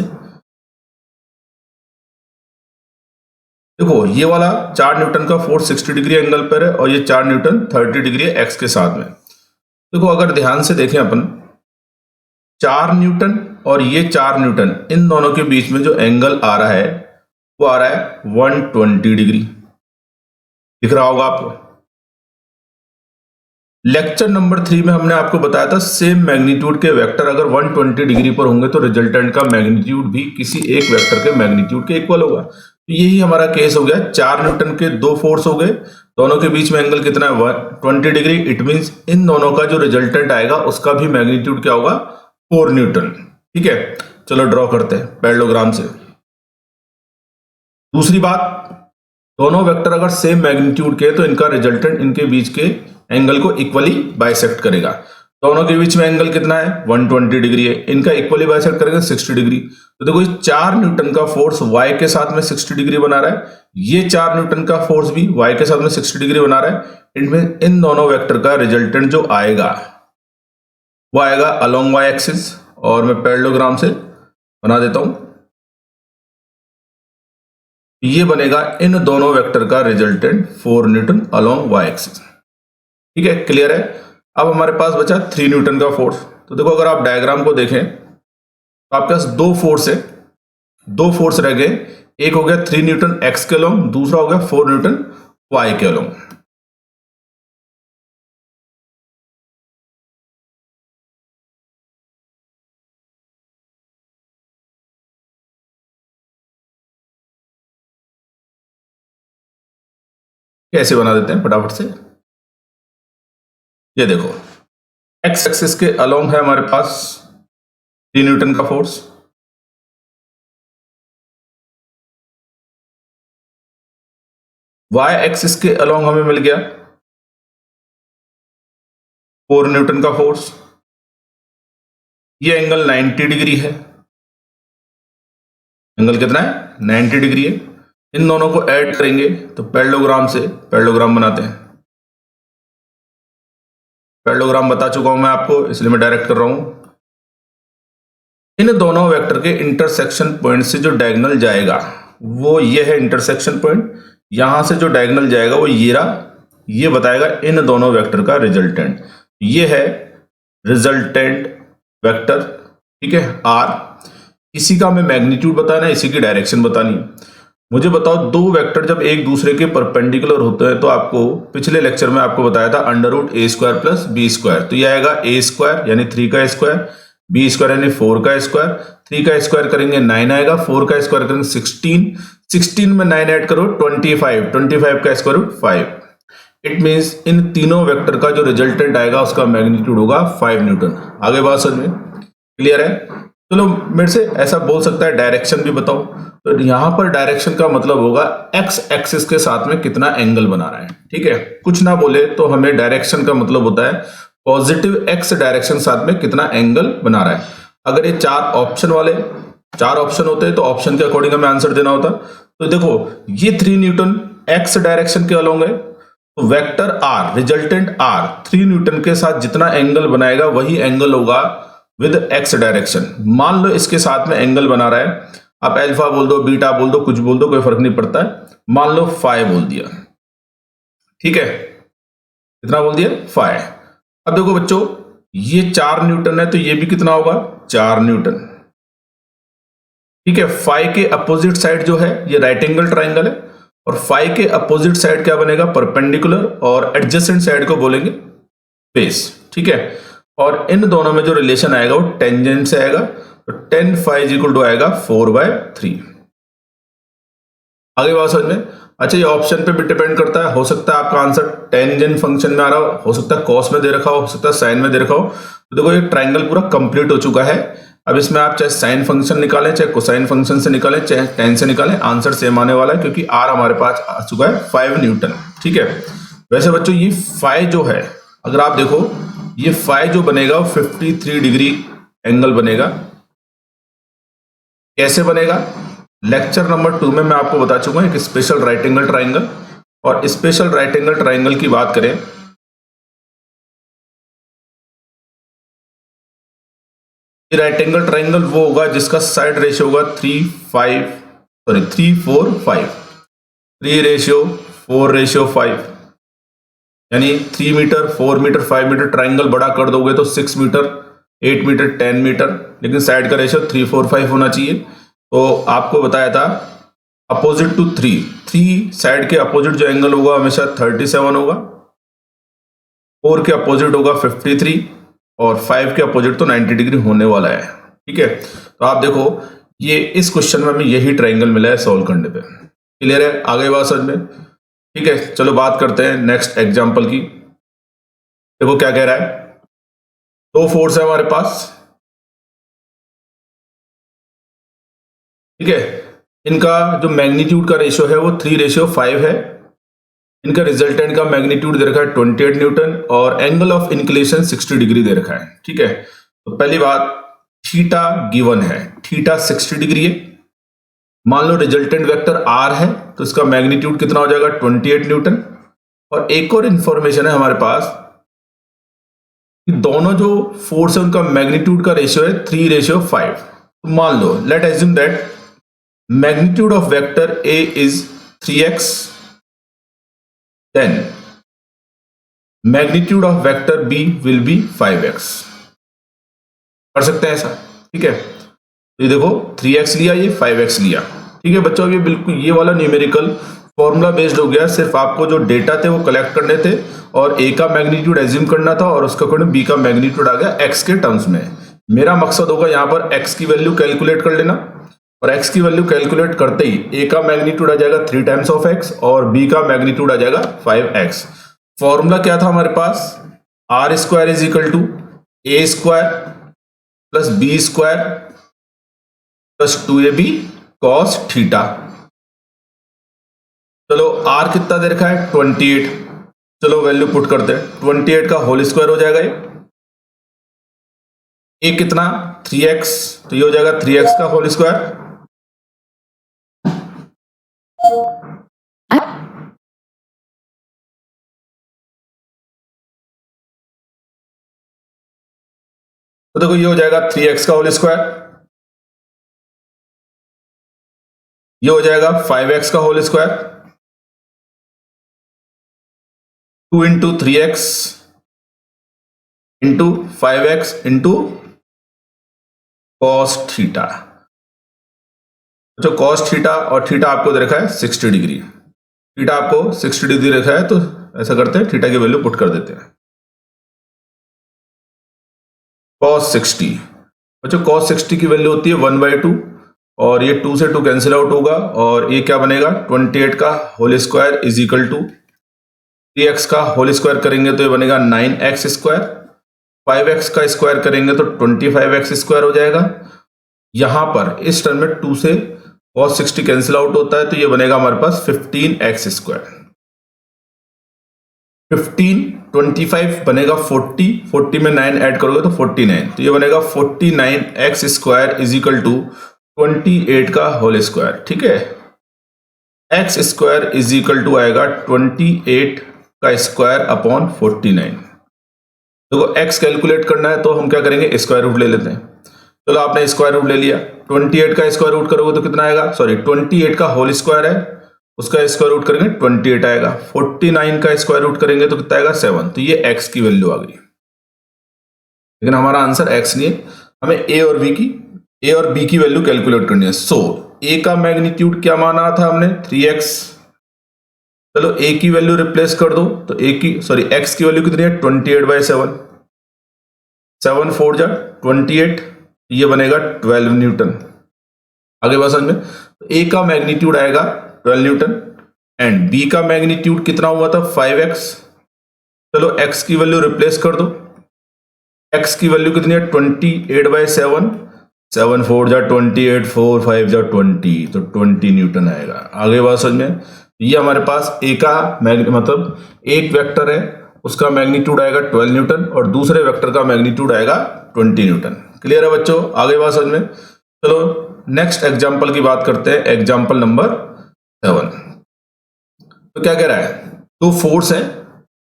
देखो ये वाला 4 न्यूटन का फोर्स 60 डिग्री एंगल पर है और ये 4 न्यूटन 30 डिग्री है एक्स के साथ में। देखो अगर ध्यान से देखें अपन, 4 न्यूटन और ये 4 न्यूटन, इन दोनों के बीच में जो एंगल आ रहा है वो आ रहा है 120 डिग्री, दिख रहा होगा आपको। लेक्चर नंबर 3 में हमने आपको बताया था सेम मैग्नीट्यूड के वेक्टर अगर 120 डिग्री पर होंगे तो रिजल्टेंट का मैग्नीट्यूड भी किसी एक वेक्टर के मैग्नीट्यूड के इक्वल होगा। तो यही हमारा केस हो गया, 4 न्यूटन के 2 फोर्स हो गए, दोनों के बीच में एंगल कितना है 120 डिग्री। इट मींस इन दोनों का जो रिजल्टेंट आएगा उसका भी मैग्नीट्यूड क्या होगा, 4 न्यूटन, ठीक है। चलो ड्रॉ करते हैं पैरेललोग्राम से। दूसरी बात, दोनों वेक्टर अगर सेम मैग्नीट्यूड के तो इनका रिजल्टेंट इनके बीच के एंगल को इक्वली बाइसेक्ट करेगा। दोनों के बीच में एंगल कितना है 120 डिग्री है, इनका इक्वली बाइसेक्ट करेगा 60 डिग्री। तो देखो 4 न्यूटन का फोर्स y के साथ में 60 डिग्री बना रहा है, ये 4 न्यूटन का फोर्स भी y के साथ में 60 डिग्री बना रहा है। इनमें इन दोनों वेक्टर का रिजल्टेंट जो आएगा वो आएगा अलोंग y एक्सिस, और मैं पैरेललोग्राम से बना देता हूं। ये बनेगा इन दोनों वेक्टर का resultant 4 Newton along y axis, ठीक है। क्लियर है। अब हमारे पास बचा 3 न्यूटन का फोर्स। तो देखो अगर आप डायग्राम को देखें तो आपके पास 2 फोर्स है, 2 फोर्स रह गए, एक हो गया 3 न्यूटन एक्स के अलोंग, दूसरा हो गया 4 न्यूटन वाई के अलोंग। कैसे बना देते हैं फटाफट से, ये देखो एक्स एक्सिस के अलोंग है हमारे पास 3 न्यूटन का फोर्स, वाई एक्सिस के अलोंग हमें मिल गया 4 न्यूटन का फोर्स, ये एंगल 90 डिग्री है, एंगल कितना है 90 डिग्री है। इन दोनों को ऐड करेंगे तो पैरेललोग्राम से पैरेललोग्राम बनाते हैं। पैरेललोग्राम बता चुका हूं मैं आपको, इसलिए मैं डायरेक्ट कर रहा हूं। इन दोनों वेक्टर के इंटरसेक्शन पॉइंट से जो डायगोनल जाएगा वो ये है इंटरसेक्शन पॉइंट। यहां से जो डायगोनल जाएगा वो ये रहा, ये बताएगा इन दोनों वेक्टर का रिजल्टेंट। ये है रिजल्टेंट वेक्टर, ठीक है, आर। इसी का हमें मैग्नीट्यूड बताना है, इसी की डायरेक्शन बतानी है। मुझे बताओ, दो वेक्टर जब एक दूसरे के परपेंडिकुलर होते हैं तो आपको पिछले लेक्चर में आपको बताया था under root A square plus B square. तो ये आएगा ए स्क्वायर यानी 3 का स्क्वायर, बी स्क्वायर यानी 4 का स्क्वायर। 3 का स्क्वायर करेंगे 9 आएगा, 4 का स्क्वायर करेंगे 16, 16 में 9 ऐड करो 25, 25 का स्क्वायर रूट 5। इट मीन्स इन तीनों वेक्टर का जो रिजल्टेंट आएगा उसका मैग्नीट्यूड होगा 5 न्यूटन। आगे बात समझ में क्लियर है? चलो मेरे से ऐसा बोल सकता है डायरेक्शन भी बताओ। तो यहां पर डायरेक्शन का मतलब होगा एक्स एक्सिस के साथ में कितना एंगल बना रहा है, ठीक है। कुछ ना बोले तो हमें डायरेक्शन का मतलब होता है पॉजिटिव एक्स डायरेक्शन साथ में कितना एंगल बना रहा है। अगर ये चार ऑप्शन होते हैं तो ऑप्शन के अकॉर्डिंग हमें आंसर देना होता। तो देखो ये 3 न्यूटन एक्स डायरेक्शन के अलोंग है, तो vector are resultant R 3 Newton के साथ जितना एंगल बनाएगा वही एंगल होगा विद एक्स डायरेक्शन। मान लो इसके साथ में एंगल बना रहा है, आप अल्फा बोल दो, बीटा बोल दो, कुछ बोल दो, कोई फर्क नहीं पड़ता है। मान लो फाई बोल दिया, ठीक है, कितना बोल दिया? फाई। अब देखो बच्चों, ये 4 न्यूटन है तो ये भी कितना होगा? 4 न्यूटन, ठीक है। फाई के अपोजिट साइड जो है ये राइट एंगल ट्राइंगल है, और फाई के अपोजिट साइड क्या बनेगा? परपेंडिकुलर, और एडजेसेंट साइड को बोलेंगे बेस, ठीक है। और इन दोनों में जो रिलेशन आएगा वो टेंजेंट से आएगा, तो tan phi is equal to आएगा 4/3। आगे बात समझ में? अच्छा, ये ऑप्शन पे भी डिपेंड करता है, हो सकता है आपका आंसर टेंजेंट फंक्शन में आ रहा हो सकता है कॉस में दे रखा हो सकता है साइन में दे रखा हो। तो देखो ये ट्राइंगल पूरा कंप्लीट हो चुका है। अब इसमें आप चाहे साइन फंक्शन निकालें, चाहे कोसाइन फंक्शन से निकालें, चाहे टेन से निकालें, आंसर सेम आने वाला है, क्योंकि आर हमारे पास आ चुका है 5 न्यूटन, ठीक है। वैसे बच्चों ये फाई जो है, अगर आप देखो ये फाई जो बनेगा वो 53 डिग्री एंगल बनेगा। कैसे बनेगा? लेक्चर नंबर 2 में मैं आपको बता चुका हूं, एक स्पेशल राइट एंगल ट्राइंगल। और स्पेशल राइट एंगल ट्राइंगल की बात करें, राइट एंगल ट्राइंगल वो होगा जिसका साइड रेशियो होगा 3 4 5, 3:4:5, यानी 3 मीटर 4 मीटर 5 मीटर ट्राइंगल बड़ा कर दोगे तो 6 मीटर 8 मीटर 10 मीटर, लेकिन साइड का रेशियो 3 4 5 होना चाहिए। तो आपको बताया था अपोजिट टू 3 साइड के अपोजिट जो एंगल होगा हमेशा 37 होगा, 4 के अपोजिट होगा 53, और 5 के अपोजिट तो 90 डिग्री होने वाला है, ठीक है। तो आप देखो ये इस क्वेश्चन में हमें यही ट्राइंगल मिला है सॉल्व करने पे। क्लियर है? आगे बात समझ में? ठीक है, चलो बात करते हैं नेक्स्ट एग्जांपल की। देखो क्या कह रहा है, दो फोर्स है हमारे पास, ठीक है। इनका जो मैग्नीट्यूड का रेशियो है वो 3:5 है। इनका रिजल्टेंट का मैग्नीट्यूड दे रखा है 28 न्यूटन, और एंगल ऑफ इंक्लिनेशन 60 डिग्री दे रखा है, ठीक है। तो पहली बात, थीटा गिवन है, थीटा 60 डिग्री है। मान लो रिजल्टेंट वेक्टर आर है तो इसका मैग्नीट्यूड कितना हो जाएगा? 28 न्यूटन। और एक और इंफॉर्मेशन है हमारे पास कि दोनों जो फोर्स है उनका मैग्नीट्यूड का रेशियो है 3:5। तो मान लो let assume that magnitude of vector A is 3x, then magnitude of vector B will be 5x। कर सकते हैं ऐसा, ठीक है। तो ये देखो 3x लिया, ये 5x लिया, ठीक है बच्चों। ये बिल्कुल ये वाला न्यूमेरिकल फॉर्मूला बेस्ड हो गया, सिर्फ आपको जो डेटा थे वो कलेक्ट करने थे और ए का मैग्नीट्यूड एज्यूम करना था, और उसका अकॉर्डिंग बी का मैग्नीट्यूड आ गया x के टर्म्स में। मेरा मकसद होगा यहाँ पर x की वैल्यू कैलकुलेट कर लेना, और x की वैल्यू कैलकुलेट करते ही a का मैग्नीट्यूड आ जाएगा 3 टाइम्स ऑफ x और b का मैग्नीट्यूड आ जाएगा 5x। फॉर्मूला क्या था हमारे पास? R square is equal to A square plus B square plus 2ab cos theta. चलो r कितना दे रखा है? 28। चलो वैल्यू पुट करते हैं, 28 का होल स्क्वायर हो जाएगा ये कितना? 3x, तो ये हो जाएगा 3x का होल स्क्वायर तो देखो ये हो जाएगा 3x का होल स्क्वायर, ये हो जाएगा 5x का whole square, 2 into 3x into 5x into cos theta. जो कॉस थीटा और थीटा आपको दे रखा है 60 डिग्री, थीटा आपको 60 डिग्री रखा है, तो ऐसा करते हैं थीटा की वैल्यू पुट कर देते हैं, cos 60। बच्चों cos 60 की वैल्यू होती है 1/2 और ये 2 से 2 कैंसिल आउट होगा और ये क्या बनेगा 28 का whole square is equal to 3x का होल स्क्वायर करेंगे तो ये बनेगा 9x स्क्वायर, 5x का स्क्वायर करेंगे तो 25x स्क्वायर हो जाएगा। यहां पर इस टर्म में 2 से cos 60 कैंसिल आउट होता है तो ये बनेगा हमारे पास 15x स्क्वायर। 15 25 बनेगा 40, 40 में 9 ऐड करोगे तो 49, तो ये बनेगा 49x square is equal to 28 का होल स्क्वायर। ठीक है, x square is equal to आएगा 28 का स्क्वायर अपॉन 49। देखो x कैलकुलेट करना है तो हम क्या करेंगे, स्क्वायर रूट ले लेते हैं। चलो आपने स्क्वायर रूट ले लिया, 28 का स्क्वायर रूट करोगे तो कितना आएगा, सॉरी 28 का होल स्क्वायर है उसका स्क्वायर रूट करेंगे 28 आएगा, 49 का स्क्वायर रूट करेंगे तो कितना आएगा 7, तो ये x की वैल्यू आ गई। लेकिन हमारा आंसर x नहीं है, हमें a और b की वैल्यू कैलकुलेट करनी है। सो a का मैग्नीट्यूड क्या माना था हमने 3x, चलो a की वैल्यू रिप्लेस कर दो तो x की वैल्यू कितनी है 28/7, 7 4 जा 28, ये बनेगा 12 न्यूटन। आगे बात समझ में, तो a का मैग्नीट्यूड आएगा 12 न्यूटन एंड b का मैग्नीट्यूड कितना हुआ था 5x। चलो x की वैल्यू रिप्लेस कर दो, x की वैल्यू कितनी है 28/7, 7 4 जा 28, 4 5 जा 20, तो 20 न्यूटन आएगा। आगे बात समझ में, ये हमारे पास a का मतलब एक वेक्टर है उसका मैग्नीट्यूड आएगा 12 न्यूटन और दूसरे वेक्टर का मैग्नीट्यूड आएगा 20 न्यूटन। क्लियर है बच्चों, आगे बात समझ में। चलो नेक्स्ट एग्जांपल की बात करते हैं, एग्जांपल नंबर 7। तो क्या कह रहा है, दो फोर्स हैं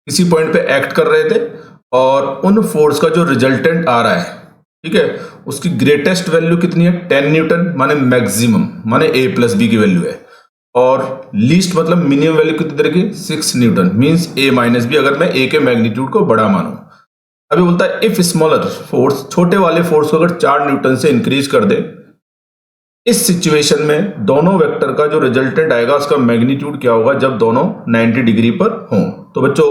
किसी पॉइंट पे एक्ट कर रहे थे और उन फोर्स का जो रिजल्टेंट आ रहा है, ठीक है, उसकी ग्रेटेस्ट वैल्यू कितनी है 10 न्यूटन, माने मैक्सिमम माने a प्लस बी की वैल्यू है, और लीस्ट मतलब मिनिमम वैल्यू कितनी तरह की 6 newton, means a minus B अगर मैं a के मैग्नीट्यूड को बड़ा मानूं। अभी बोलता है इफ स्मॉलर फोर्स, छोटे वाले फोर्स को अगर 4 न्यूटन से इंक्रीज कर दे, इस सिचुएशन में दोनों वेक्टर का जो रिजल्टेंट आएगा उसका मैग्नीट्यूड क्या होगा जब दोनों 90 डिग्री पर हों। तो बच्चों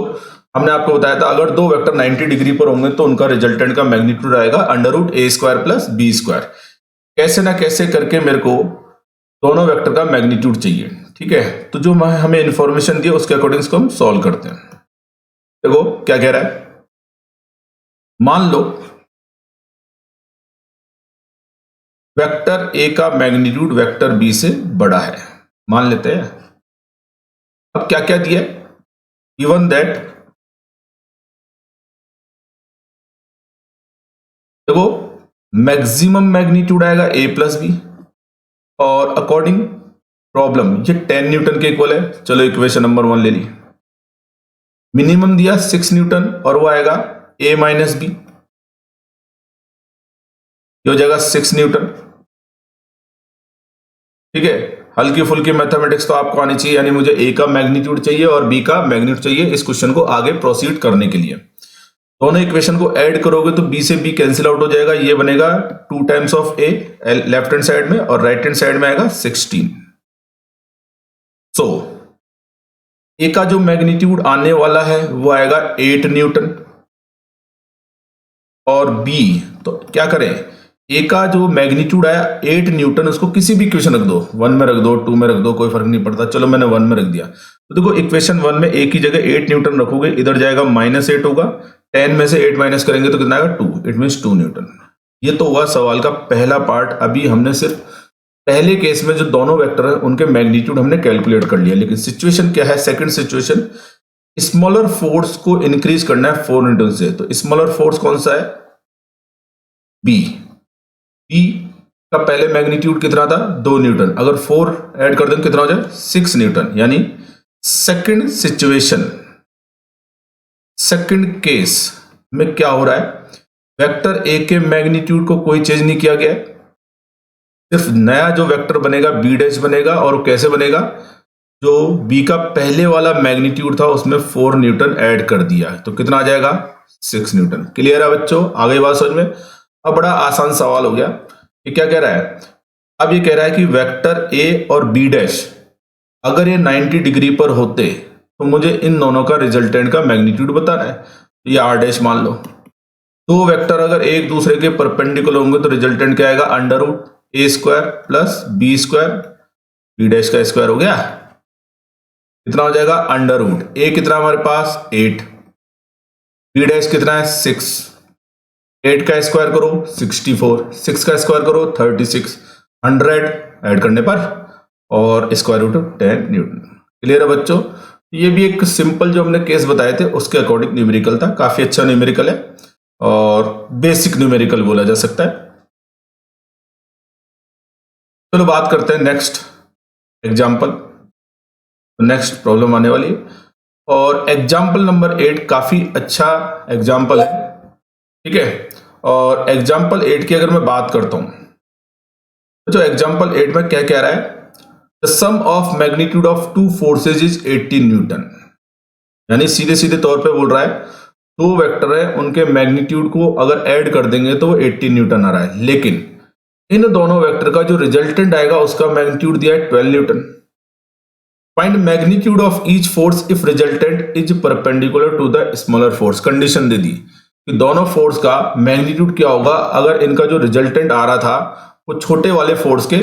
हमने आपको बताया था अगर दो वेक्टर 90 डिग्री पर होंगे तो उनका रिजल्टेंट का मैग्नीट्यूड आएगा √a² प्लस b²। कैसे ना कैसे करके मेरे को दोनों वेक्टर का मैग्नीट्यूड चाहिए, ठीक है। तो जो हमें इंफॉर्मेशन दी उसके अकॉर्डिंग इसको हम सॉल्व करते हैं। देखो क्या कह रहा है, मान लो वेक्टर a का मैग्नीट्यूड वेक्टर b से बड़ा है, मान लेते हैं। अब क्या क्या दिया, गिवन दैट, देखो मैक्सिमम मैग्नीट्यूड आएगा a प्लस बी और अकॉर्डिंग प्रॉब्लम ये 10 न्यूटन के इक्वल है। चलो इक्वेशन नंबर 1 ले ली। मिनिमम दिया 6 न्यूटन और वो आएगा a माइनस बी, ये हो जाएगा 6 न्यूटन, ठीक है। हल्की फुल्की मैथमेटिक्स तो आपको आनी चाहिए, यानी मुझे a का मैग्नीट्यूड चाहिए और b का मैग्नीट्यूड चाहिए इस क्वेश्चन को आगे प्रोसीड करने के लिए। दोनों इक्वेशन को ऐड करोगे तो b से b कैंसिल आउट हो जाएगा, ये बनेगा 2 times of a left hand side में और राइट हैंड साइड में आएगा 16। सो a का जो मैग्नीट्यूड आने वाला है वो आएगा 8 न्यूटन और b, तो क्या करें, a का जो मैग्नीट्यूड आया 8 न्यूटन, उसको किसी भी इक्वेशन रख दो, 1 में रख दो 2 में रख दो, कोई फर्क नहीं पड़ता। चलो मैंने 1 में रख दिया, तो देखो इक्वेशन 1 में a की जगह 8 न्यूटन रखोगे, इधर जाएगा -8 होगा, 10 में से 8 माइनस करेंगे तो कितना आएगा 2, इट मीन्स 2 न्यूटन। ये तो हुआ सवाल का पहला पार्ट। अभी हमने सिर्फ पहले केस में जो दोनों वेक्टर है उनके मैग्नीट्यूड हमने कैलकुलेट कर लिया, लेकिन सिचुएशन क्या है, सेकंड सिचुएशन, स्मॉलर फोर्स को इंक्रीज करना है 4 न्यूटन से। तो स्मॉलर फोर्स कौन सा है, b का पहले मैग्नीट्यूड कितना था 2 न्यूटन, अगर 4 ऐड कर दें कितना हो जाए 6 न्यूटन। यानी सेकंड सिचुएशन, सेकंड केस में क्या हो रहा है, वेक्टर ए के मैग्नीट्यूड को कोई चेंज नहीं किया गया है, सिर्फ नया जो वेक्टर बनेगा बी डैश बनेगा। और वो कैसे बनेगा, जो बी का पहले वाला मैग्नीट्यूड था उसमें 4 न्यूटन ऐड कर दिया, तो कितना आ जाएगा 6 न्यूटन। क्लियर है बच्चों, आ गई बात समझ में। अब बड़ा आसान सवाल हो गया, ये क्या कह रहा है, अब ये कह रहा है कि वेक्टर ए और बी डैश अगर ये 90 डिग्री पर होते तो मुझे इन दोनों का रिजल्टेंट का मैग्नीट्यूड बताना है। तो ये आर डैश मान लो, दो वेक्टर अगर एक दूसरे के परपेंडिकुलर होंगे तो रिजल्टेंट क्या आएगा, under root A square plus B square, B dash का स्क्वायर हो गया, कितना हो जाएगा अंडर रूट ए कितना हमारे पास 8, बी डैश कितना है 6, 8 का स्क्वायर करो 64, 6 का स्क्वायर करो 36, 100 ऐड करने पर और स्क्वायर रूट 10 न्यूटन। क्लियर है बच्चों, ये भी एक सिंपल जो हमने केस बताए थे उसके अकॉर्डिंग न्यूमेरिकल था, काफी अच्छा न्यूमेरिकल है और बेसिक न्यूमेरिकल बोला जा सकता है। चलो बात करते हैं नेक्स्ट एग्जाम्पल, नेक्स्ट प्रॉब्लम आने वाली है और एग्जाम्पल नंबर 8 काफी अच्छा एग्जाम्पल है, ठीक है। और एग्जाम्पल 8 की अगर मैं बात करता हूं तो एग्जाम्पल 8 में क्या कह रहा है, the sum of magnitude of two forces is 18 newton, यानी सीधे सीधे तौर पे बोल रहा है दो वेक्टर है उनके मैग्नीट्यूड को अगर ऐड कर देंगे तो वो 18 न्यूटन आ रहा है, लेकिन इन दोनों वेक्टर का जो रिजल्टेंट आएगा उसका मैग्नीट्यूड दिया है 12 newton. Find magnitude of each force if resultant is perpendicular to the smaller force. Condition दे दी कि दोनों फोर्स का मैग्नीट्यूड क्या होगा अगर इनका जो रिजल्टेंट आ रहा था वो छोटे वाले फोर्स के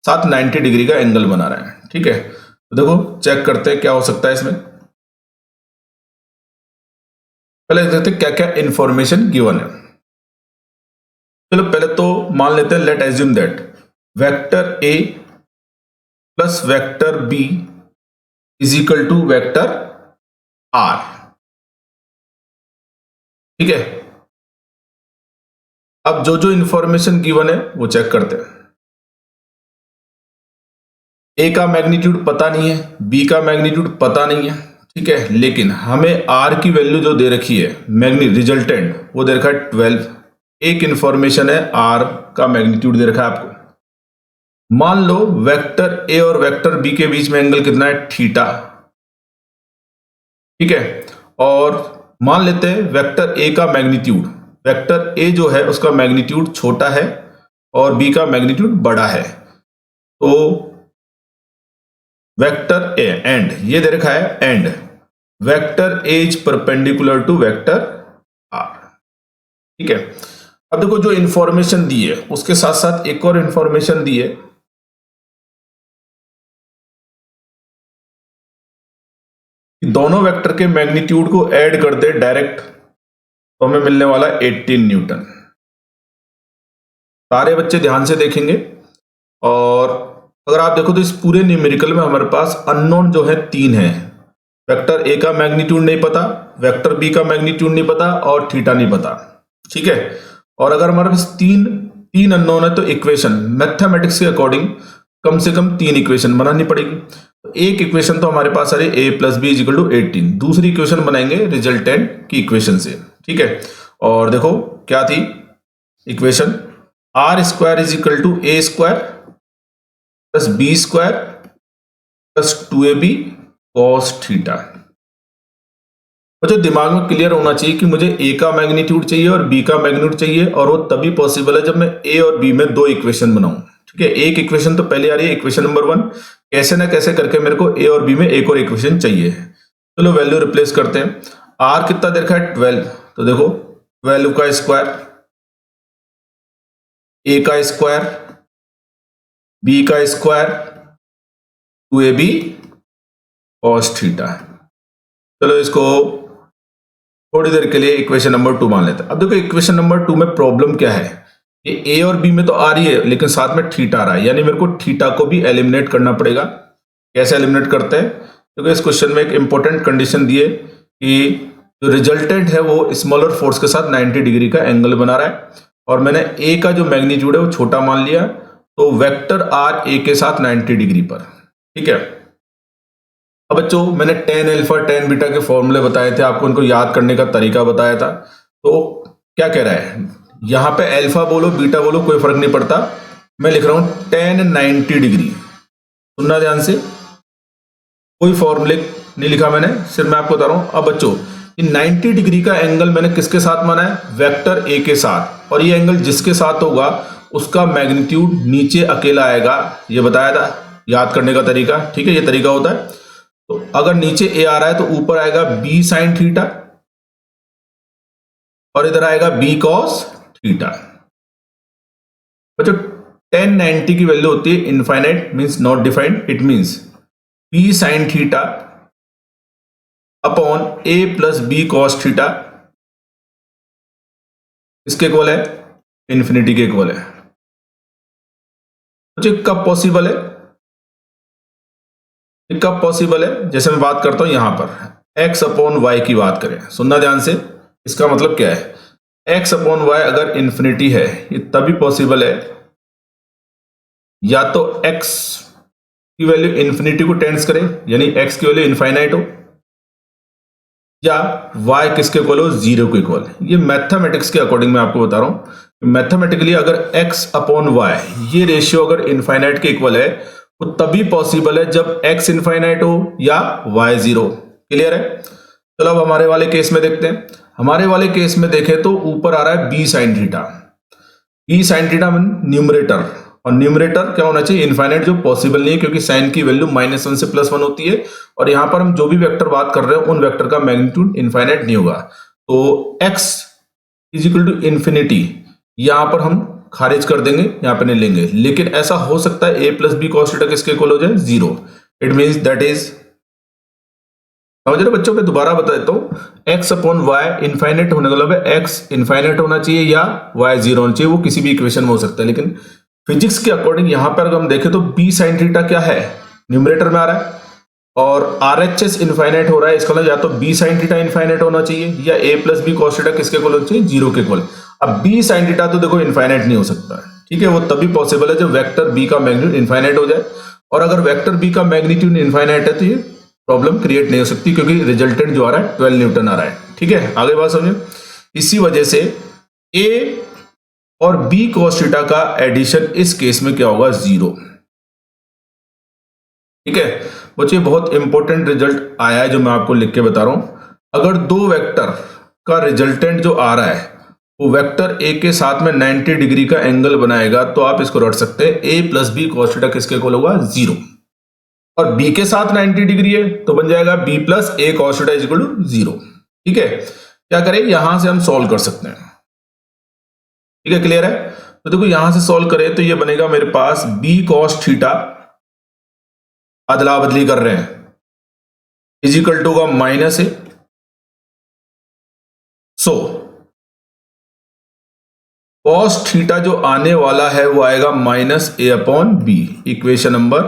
साथ 90 डिग्री का एंगल बना रहा है, ठीक है। तो देखो चेक करते हैं क्या हो सकता है इसमें। पहले देखते हैं क्या क्या इंफॉर्मेशन गिवन है। चलो पहले तो मान लेते हैं, let assume that vector A plus vector B is equal to vector R, ठीक है। अब जो जो इंफॉर्मेशन गिवन है वो चेक करते हैं। ए का मैग्नीट्यूड पता नहीं है, बी का मैग्नीट्यूड पता नहीं है, ठीक है, लेकिन हमें आर की वैल्यू जो दे रखी है रिजल्टेंट वो दे रखा है 12। एक इंफॉर्मेशन है आर का मैग्नीट्यूड दे रखा है आपको। मान लो वेक्टर ए और वेक्टर बी के बीच में एंगल कितना है थीटा, ठीक है। और मान लेते हैं वेक्टर ए का मैग्नीट्यूड, वेक्टर ए जो है उसका मैग्नीट्यूड छोटा है और बी का मैग्नीट्यूड बड़ा है, तो वेक्टर ए एंड ये दे रखा है and vector A is perpendicular to vector R, ठीक है। अब देखो जो इंफॉर्मेशन दी है उसके साथ साथ एक और इंफॉर्मेशन दी है, दोनों वेक्टर के मैग्नीट्यूड को ऐड कर दे डायरेक्ट तो हमें मिलने वाला 18 न्यूटन। सारे बच्चे ध्यान से देखेंगे और अगर आप देखो तो इस पूरे न्यूमेरिकल में हमारे पास अननोन जो है 3 है। वेक्टर ए का मैग्नीट्यूड नहीं पता, वेक्टर बी का मैग्नीट्यूड नहीं पता और थीटा नहीं पता, ठीक है। और अगर हमारे पास तीन अननोन है तो इक्वेशन मैथमेटिक्स के अकॉर्डिंग कम से कम 3 इक्वेशन बनानी पड़ेगी। तो एक इक्वेशन तो हमारे पास आ रही है A plus B is equal to 18, दूसरी इक्वेशन बनाएंगे रिजल्टेंट की इक्वेशन से, ठीक है। और देखो क्या थी equation, R square is equal to A square plus B square plus 2ab cos theta. मुझे दिमाग में क्लियर होना चाहिए कि मुझे ए का मैग्नीट्यूड चाहिए और बी का मैग्नीट्यूड चाहिए, और वो तभी पॉसिबल है जब मैं ए और बी में 2 इक्वेशन बनाऊं, ठीक है। एक इक्वेशन तो पहले आ रही है इक्वेशन नंबर 1, कैसे ना कैसे करके मेरे को ए और बी में एक और इक्वेशन चाहिए। चलो वैल्यू रिप्लेस करते हैं। आर कितना दे रखा है 12, तो देखो 12 का स्क्वायर, ए का स्क्वायर, बी का स्क्वायर, 2ab कॉस थीटा। चलो इसको थोड़ी देर के लिए इक्वेशन नंबर 2 मान लेते हैं। अब देखो इक्वेशन नंबर 2 में प्रॉब्लम क्या है, ये ए और बी में तो आ रही है लेकिन साथ में थीटा आ रहा है, यानी मेरे को थीटा को भी एलिमिनेट करना पड़ेगा। कैसे एलिमिनेट करते हैं, क्योंकि इस क्वेश्चन में एक इंपॉर्टेंट कंडीशन दी है कि जो रिजल्टेंट है वो स्मॉलर फोर्स के साथ 90 डिग्री का एंगल बना रहा है, और मैंने ए का जो मैग्नीट्यूड है वो छोटा मान लिया, तो वेक्टर आर ए के साथ 90 डिग्री पर, ठीक है। अब बच्चों मैंने tan अल्फा tan बीटा के फॉर्मूले बताए थे आपको, उनको याद करने का तरीका बताया था। तो क्या कह रहा है, यहां पे अल्फा बोलो बीटा बोलो कोई फर्क नहीं पड़ता, मैं लिख रहा हूं tan 90 डिग्री। सुनना ध्यान से, कोई फॉर्मूले नहीं लिखा मैंने, सिर्फ मैं आपको बता रहा हूं। अब बच्चों ये 90 डिग्री का एंगल मैंने किसके साथ माना है, वेक्टर ए के साथ, और ये एंगल जिसके साथ होगा उसका मैग्नीट्यूड नीचे अकेला आएगा, ये बताया था याद करने का तरीका, ठीक है, ये तरीका होता है। तो अगर नीचे ए आ रहा है तो ऊपर आएगा बी साइन थीटा और इधर आएगा बी कॉस थीटा। बच्चों tan 90 की वैल्यू होती है infinite, means not defined, it means B sine theta upon A plus B cos theta इसके इक्वल है इन्फिनिटी के इक्वल है। बच्चों कब पॉसिबल है, कब पॉसिबल है, जैसे मैं बात करता हूं यहां पर x अपॉन वाई की बात करें, सुनना ध्यान से, इसका मतलब क्या है, x अपॉन वाई अगर इन्फिनिटी है ये तभी पॉसिबल है या तो x की वैल्यू इन्फिनिटी को टेंड्स करे यानी x की वैल्यू इनफाइनाइट हो, या y किसके इक्वल हो, जीरो के इक्वल। ये मैथमेटिक्स के अकॉर्डिंग मैं आपको बता रहा हूं, मैथमेटिकली अगर x अपॉन वाई ये रेशियो अगर इनफाइनाइट के इक्वल है वो तभी पॉसिबल है जब x इनफाइनाइट हो या y जीरो। क्लियर है। चलो अब हमारे वाले केस में देखते हैं। हमारे वाले केस में देखें तो ऊपर आ रहा है b sine theta, b sine theta numerator, और न्यूमरेटर क्या होना चाहिए, इनफाइनाइट, जो पॉसिबल नहीं है क्योंकि साइन की वैल्यू -1 से +1 होती है, और यहां पर हम जो भी वेक्टर बात कर रहे हैं उन वेक्टर का मैग्नीट्यूड इनफाइनाइट नहीं होगा। तो x is equal to infinity यहां पर हम खारिज कर देंगे, यहां पर नहीं लेंगे, लेकिन ऐसा हो सकता है a plus B cos theta किसके इक्वल हो जाए, zero. It means that is, समझ रहे बच्चों, मैं दोबारा बता देता हूं, x अपॉन वाई इनफाइनाइट होने का मतलब है x इनफाइनाइट होना चाहिए या y जीरो होना चाहिए, वो किसी भी इक्वेशन में हो सकता है, लेकिन फिजिक्स के अकॉर्डिंग यहां पर अगर हम देखें तो b साइन थीटा क्या है, न्यूमरेटर में आ रहा है, और RHS इनफाइनाइट हो रहा है, इसका मतलब या तो b साइन थीटा इनफाइनाइट होना चाहिए या a plus B cos theta किसके इक्वल होना चाहिए, जीरो के इक्वल। अब b साइन थीटा तो देखो इनफाइनाइट नहीं हो सकता है, ठीक है, वो तभी पॉसिबल है जब वेक्टर b का मैग्नीट्यूड इनफाइनाइट हो जाए, और अगर वेक्टर b का मैग्नीट्यूड इनफाइनाइट है तो ये प्रॉब्लम क्रिएट नहीं हो सकती क्योंकि रिजल्टेंट जो आ रहा है 12 न्यूटन आ रहा है, ठीक है, आगे बात समझो। इसी वजह से a और b cos थीटा का एडिशन इस केस में क्या होगा, जीरो। ठीक है बच्चे, बहुत इंपॉर्टेंट रिजल्ट आया है जो मैं आपको लिख के बता रहा हूं। अगर दो वेक्टर का रिजल्टेंट जो आ रहा है वो वेक्टर a के साथ में 90 डिग्री का एंगल बनाएगा तो आप इसको रट सकते हैं, a plus B cos theta किसके इक्वल होगा, जीरो, और b के साथ 90 डिग्री है तो बन जाएगा b plus a cos theta is equal to zero. ठीक है, क्या करें, यहां से हम सॉल्व कर सकते हैं, ठीक है, क्लियर है। तो देखो यहां से सॉल्व करें तो ये बनेगा मेरे पास b cos थीटा, अदला बदली कर रहे हैं, इज इक्वल टू का -a। सो cos थीटा जो आने वाला है वो आएगा -a/b, इक्वेशन नंबर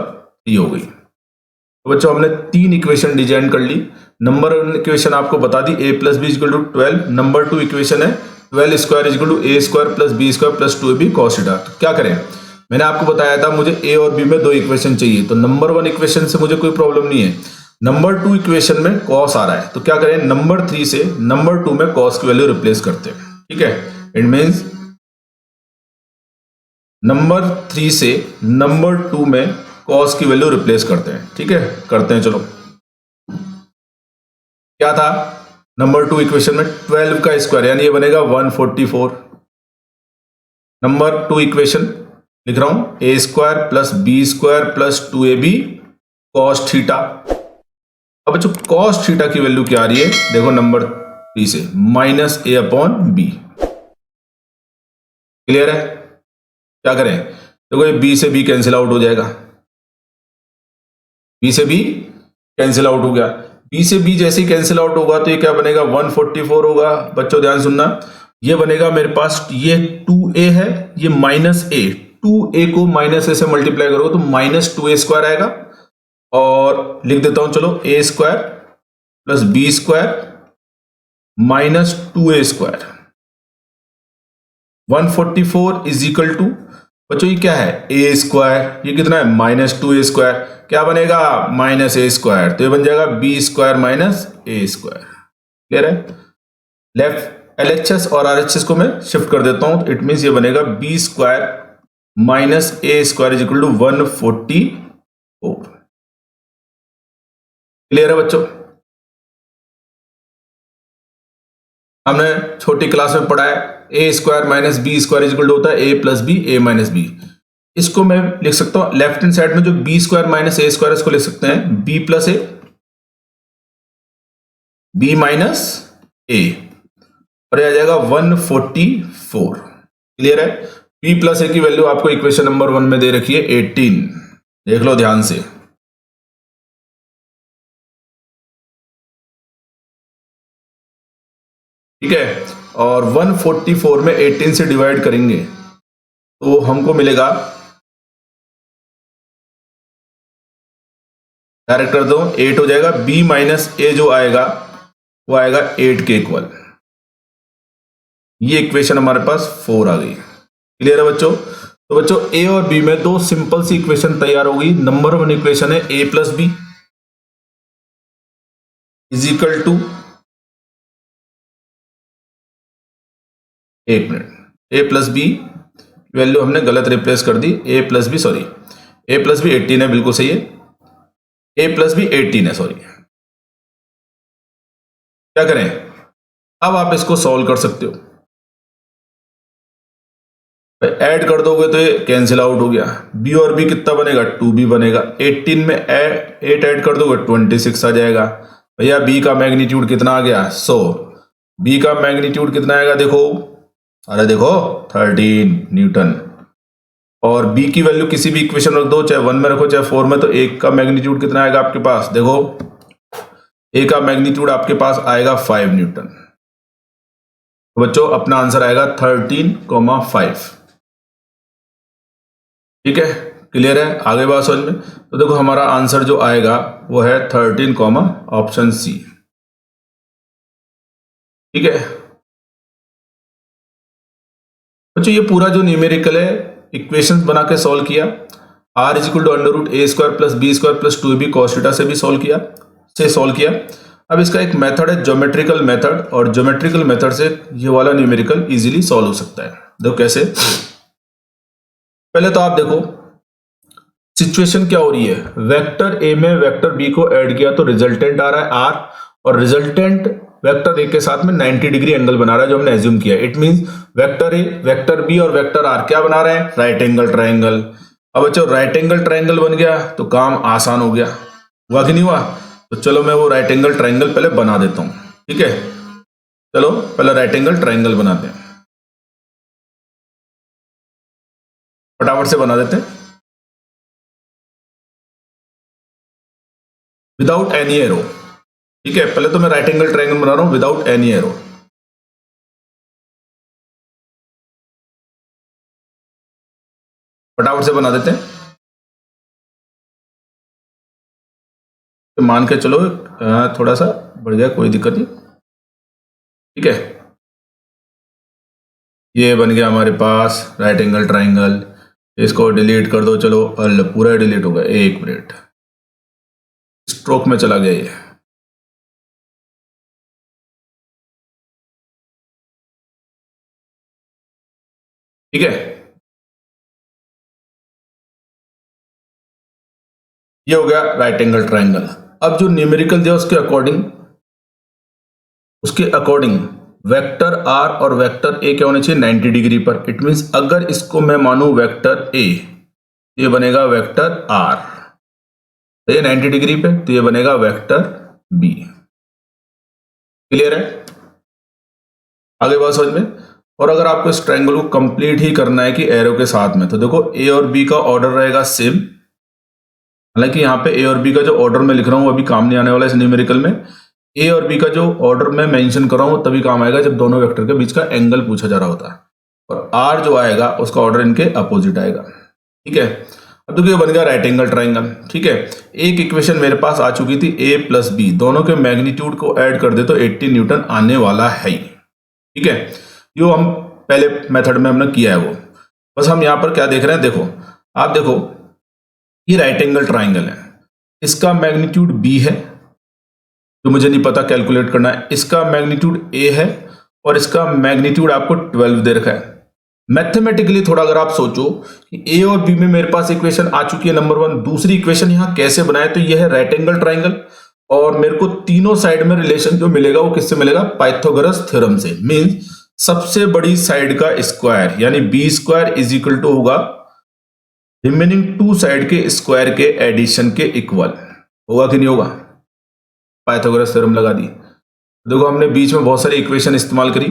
3 हो गई। तो बच्चों हमने 3 इक्वेशन डिजाइन कर ली। नंबर 1 इक्वेशन आपको बता दी, a plus B equal to 12। Number 2 equation है 12 square equal to a square plus b square plus 2ab cos theta. तो क्या करें, मैंने आपको बताया था मुझे a और b में 2 इक्वेशन चाहिए, तो नंबर 1 इक्वेशन से मुझे कोई प्रॉब्लम नहीं है, नंबर 2 इक्वेशन में cos आ रहा है, तो क्या करें, नंबर 3 से नंबर 2 में cos की वैल्यू रिप्लेस करते हैं। ठीक है, इट मीन्स नंबर 3 से नंबर 2 में cos की वैल्यू रिप्लेस करते हैं। ठीक है, करते हैं, चलो क्या था, नंबर 2 इक्वेशन में 12 का स्क्वायर यानी ये बनेगा 144। नंबर 2 इक्वेशन लिख रहा हूं, a square plus B square plus 2ab cos theta. अब बच्चों cos थीटा की वैल्यू क्या आ रही है, देखो नंबर 3 से -a/b। क्लियर है, क्या करें, देखो ये b से b कैंसिल आउट हो जाएगा, b से b कैंसिल आउट हो गया, b से b जैसे ही कैंसिल आउट होगा तो ये क्या बनेगा, 144 होगा। बच्चों ध्यान सुनना, ये बनेगा मेरे पास, ये 2a है, ये -a, 2a को -a से मल्टीप्लाई करोगे तो -2a स्क्वायर आएगा, और लिख देता हूं चलो, a square plus b square -2a square 144 is equal to, बच्चों ये क्या है, a स्क्वायर, ये कितना है -2a स्क्वायर, क्या बनेगा -a स्क्वायर, तो ये बन जाएगा b square -a square. Clear है, लेफ्ट LHS और RHS को मैं शिफ्ट कर देता हूं, तो इट मीन्स ये बनेगा B square minus A square is equal to 144। Clear है बच्चों? हमने छोटी क्लास में पढ़ा है A square minus B square is equal to होता है A plus B, A minus B. इसको मैं लिख सकता हूं लेफ्ट हैंड साइड में जो B square minus A square, इसको लिख सकते हैं बी प्लस ए, बी माइनस ए, और यह आ जाएगा 144। क्लियर है? बी प्लस ए की वैल्यू आपको इक्वेशन नंबर 1 में दे रखी है 18, देख लो ध्यान से। ठीक है, और 144 में 18 से डिवाइड करेंगे तो हमको मिलेगा, डायरेक्ट कर दो 8 हो जाएगा, b माइनस ए जो आएगा वो आएगा 8 के इक्वल। ये इक्वेशन हमारे पास 4 आ गई। क्लियर है बच्चों? तो बच्चों ए और बी में दो सिंपल सी इक्वेशन तैयार होगी। नंबर 1 इक्वेशन है a plus B is equal to, एक minute, a plus B value हमने गलत रिप्लेस कर दी, a प्लस बी 18 है, बिल्कुल सही है, a प्लस बी 18 है, सॉरी। क्या करें अब? आप इसको सॉल्व कर सकते हो, ऐड कर दोगे तो ये कैंसिल आउट हो गया, b और b कितना बनेगा 2b बनेगा, 18 में 8 ऐड कर दोगे 26 आ जाएगा। भैया b का मैग्नीट्यूड कितना आ गया 100, b का मैग्नीट्यूड कितना आएगा देखो, अरे देखो 13 न्यूटन। और b की वैल्यू किसी भी इक्वेशन रख दो, चाहे 1 में रखो चाहे 4 में, तो a का मैग्नीट्यूड कितना आएगा आपके पास, देखो a का मैग्नीट्यूड आपके पास आएगा 5 न्यूटन। तो बच्चों अपना आंसर आएगा 13,5। ठीक है, क्लियर है? आगे बात समझ में? तो देखो हमारा आंसर जो आएगा वो है 13, ऑप्शन सी। ठीक है बच्चों, ये पूरा जो न्यूमेरिकल है इक्वेशंस बना के सॉल्व किया, r is equal to under root A square plus B square plus 2ab cos theta से भी सॉल्व किया। अब इसका एक मेथड है ज्योमेट्रिकल मेथड, और ज्योमेट्रिकल मेथड से ये वाला न्यूमेरिकल इजीली सॉल्व हो सकता है। देखो कैसे, पहले तो आप देखो सिचुएशन क्या हो रही है, वेक्टर ए में वेक्टर बी को ऐड किया तो रिजल्टेंट आ रहा है r, और रिजल्टेंट वेक्टर ए के साथ में 90 डिग्री एंगल बना रहा है जो हमने एज्यूम किया। It means vector A, vector B और वेक्टर आर क्या बना रहे हैं, राइट एंगल ट्रायंगल। अब बच्चों राइट एंगल ट्रायंगल बन गया तो काम आसान हो गया, हुआ कि नहीं हुआ? तो चलो मैं वो राइट एंगल ट्रायंगल पहले बना देता हूं। ठीक है, चलो पहले राइट एंगल ट्रायंगल बनाते हैं, फटाफट से बना देते हैं विदाउट एनी एरो। ठीक है, पहले तो मैं राइट एंगल ट्रायंगल बना रहा हूं विदाउट एनी एरो। फटाफट से बना देते हैं, तो मान के चलो थोड़ा सा बढ़ गया, कोई दिक्कत नहीं। ठीक है, ये बन गया हमारे पास राइट एंगल ट्रायंगल। इसको डिलीट कर दो, चलो पूरा डिलीट हो गया, एक मिनट, स्ट्रोक में चला गया ये। ठीक है, ये हो गया राइट एंगल ट्रायंगल। अब जो न्यूमेरिकल दिया उसके अकॉर्डिंग वेक्टर आर और वेक्टर ए क्या होने चाहिए 90 डिग्री पर। इट मींस अगर इसको मैं मानूं वेक्टर ए, ये बनेगा वेक्टर आर, तो ये 90 डिग्री पे, तो ये बनेगा वेक्टर बी। क्लियर है? आगे बात समझ में? और अगर आपको इस ट्रायंगल को कंप्लीट ही करना है कि एरो के साथ में, तो देखो ए और बी का ऑर्डर रहेगा सेम। हालांकि यहाँ पे ए और बी का जो ऑर्डर मैं लिख रहा हूँ अभी काम नहीं आने वाला इस न्यूमेरिकल में। ए और बी का जो ऑर्डर मैं मेंशन कर रहा हूँ तभी काम आएगा जब दोनों वेक्टर के बीच का एंगल पूछा जा रहा होता है, और आर जो आएगा उसका ऑर्डर इनके अपोजिट आएगा। ठीक है, अब देखो ये बन गया राइट एंगल ट्रायंगल। ठीक है, एक इक्वेशन मेरे पास आ चुकी थी a प्लस बी, दोनों के मैग्नीट्यूड को ऐड कर दे तो 80 न्यूटन आने वाला है ही। ठीक है, जो हम पहले मेथड में हमने किया है वो, बस हम यहाँ पर क्या देख रहे हैं, देखो आप देखो ये राइट एंगल ट्रायंगल है, इसका मैग्नीट्यूड b है जो मुझे नहीं पता कैलकुलेट करना है, इसका मैग्नीट्यूड a है और इसका मैग्नीट्यूड आपको 12 दे रखा है। मैथमेटिकली थोड़ा अगर आप सोचो कि ए और बी में मेरे पास इक्वेशन आ चुकी है नंबर 1, दूसरी इक्वेशन यहां कैसे बनाए, तो यह है राइट एंगल ट्राइंगल और मेरे को तीनों साइड में रिलेशन जो मिलेगा वो किससे मिलेगा, पाइथागोरस थ्योरम से। मींस सबसे बड़ी साइड का स्क्वायर यानी B square is equal to होगा रिमेनिंग टू साइड के स्क्वायर के एडिशन के इक्वल। होगा कि नहीं होगा, पाइथागोरस थ्योरम लगा दी। देखो हमने बीच में बहुत सारी इक्वेशन इस्तेमाल करी।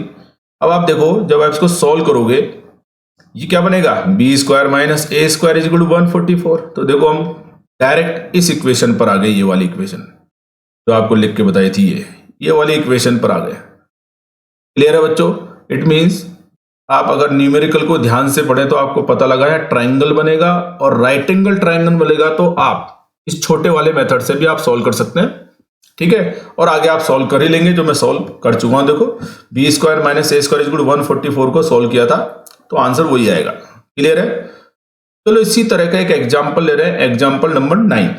अब आप देखो जब आप इसको सॉल्व करोगे ये क्या बनेगा, B square minus A square is equal to 144। तो देखो हम डायरेक्ट इस इक्वेशन पर आ गए, ये वाली इक्वेशन जो आपको लिख के बताई थी, ये वाली इक्वेशन पर आ गए। क्लियर है बच्चों? इट मींस आप अगर न्यूमेरिकल को ध्यान से पढ़ें तो आपको पता लगा है ट्राइंगल बनेगा और राइट एंगल ट्राइंगल बनेगा, तो आप इस छोटे वाले मेथड से भी आप सॉल्व कर सकते हैं। ठीक है, और आगे आप सॉल्व कर ही लेंगे, जो मैं सॉल्व कर चुका हूं। देखो B square minus A square equal to 144 को सॉल्व किया था, तो आंसर वही आएगा। क्लियर है? चलो इसी तरह का एक एग्जांपल ले रहे हैं, एग्जांपल नंबर 9।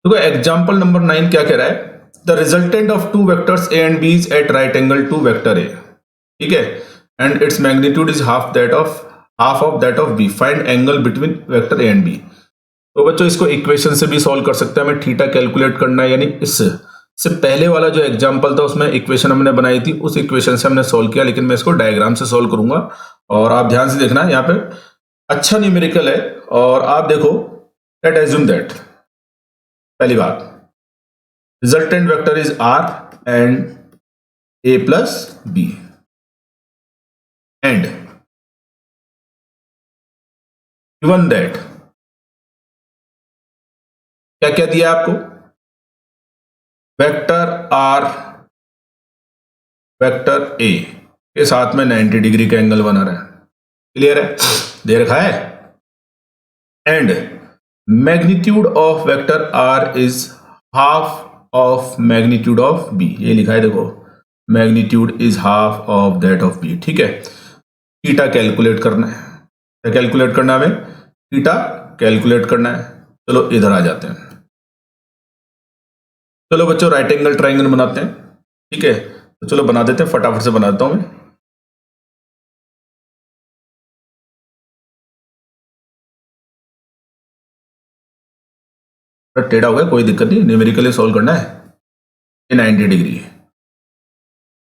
देखो एग्जांपल नंबर 9 क्या कह रहा है, the resultant of two vectors A and B is at right angle to vector A. ठीक है, and its magnitude is half of that of B, find angle between vector A and B. तो बच्चों इसको equation से भी solve कर सकते हैं, हमें थीटा कैलकुलेट करना है, यानी इससे पहले वाला जो एग्जांपल था उसमें इक्वेशन हमने बनाई थी, उस इक्वेशन से हमने सॉल्व किया, लेकिन मैं इसको डायग्राम से सॉल्व करूंगा और आप ध्यान से देखना। यहाँ पे अच्छा न्यूमेरिकल है और आप देखो लेट एज्यूम दैट, पहली बात resultant vector is R and A plus B and given that क्या क्या दिया आपको, वेक्टर आर वेक्टर ए के साथ में 90 डिग्री का एंगल बना रहा है। क्लियर है? दे रखा है। And magnitude of vector R is half of magnitude of B, ये लिखा है देखो, magnitude is half of that of B. ठीक है, थीटा कैलकुलेट करना है, क्या कैलकुलेट करना है हमें, थीटा कैलकुलेट करना है। चलो इधर आ जाते हैं, चलो बच्चों राइट एंगल ट्राइंगल बनाते हैं। ठीक है, तो चलो बना देते हैं, फटाफट से बनाता हूं मैं। टेढ़ा हो गया, कोई दिक्कत नहीं, न्यूमेरिकली सॉल्व करना है। 90 डिग्री,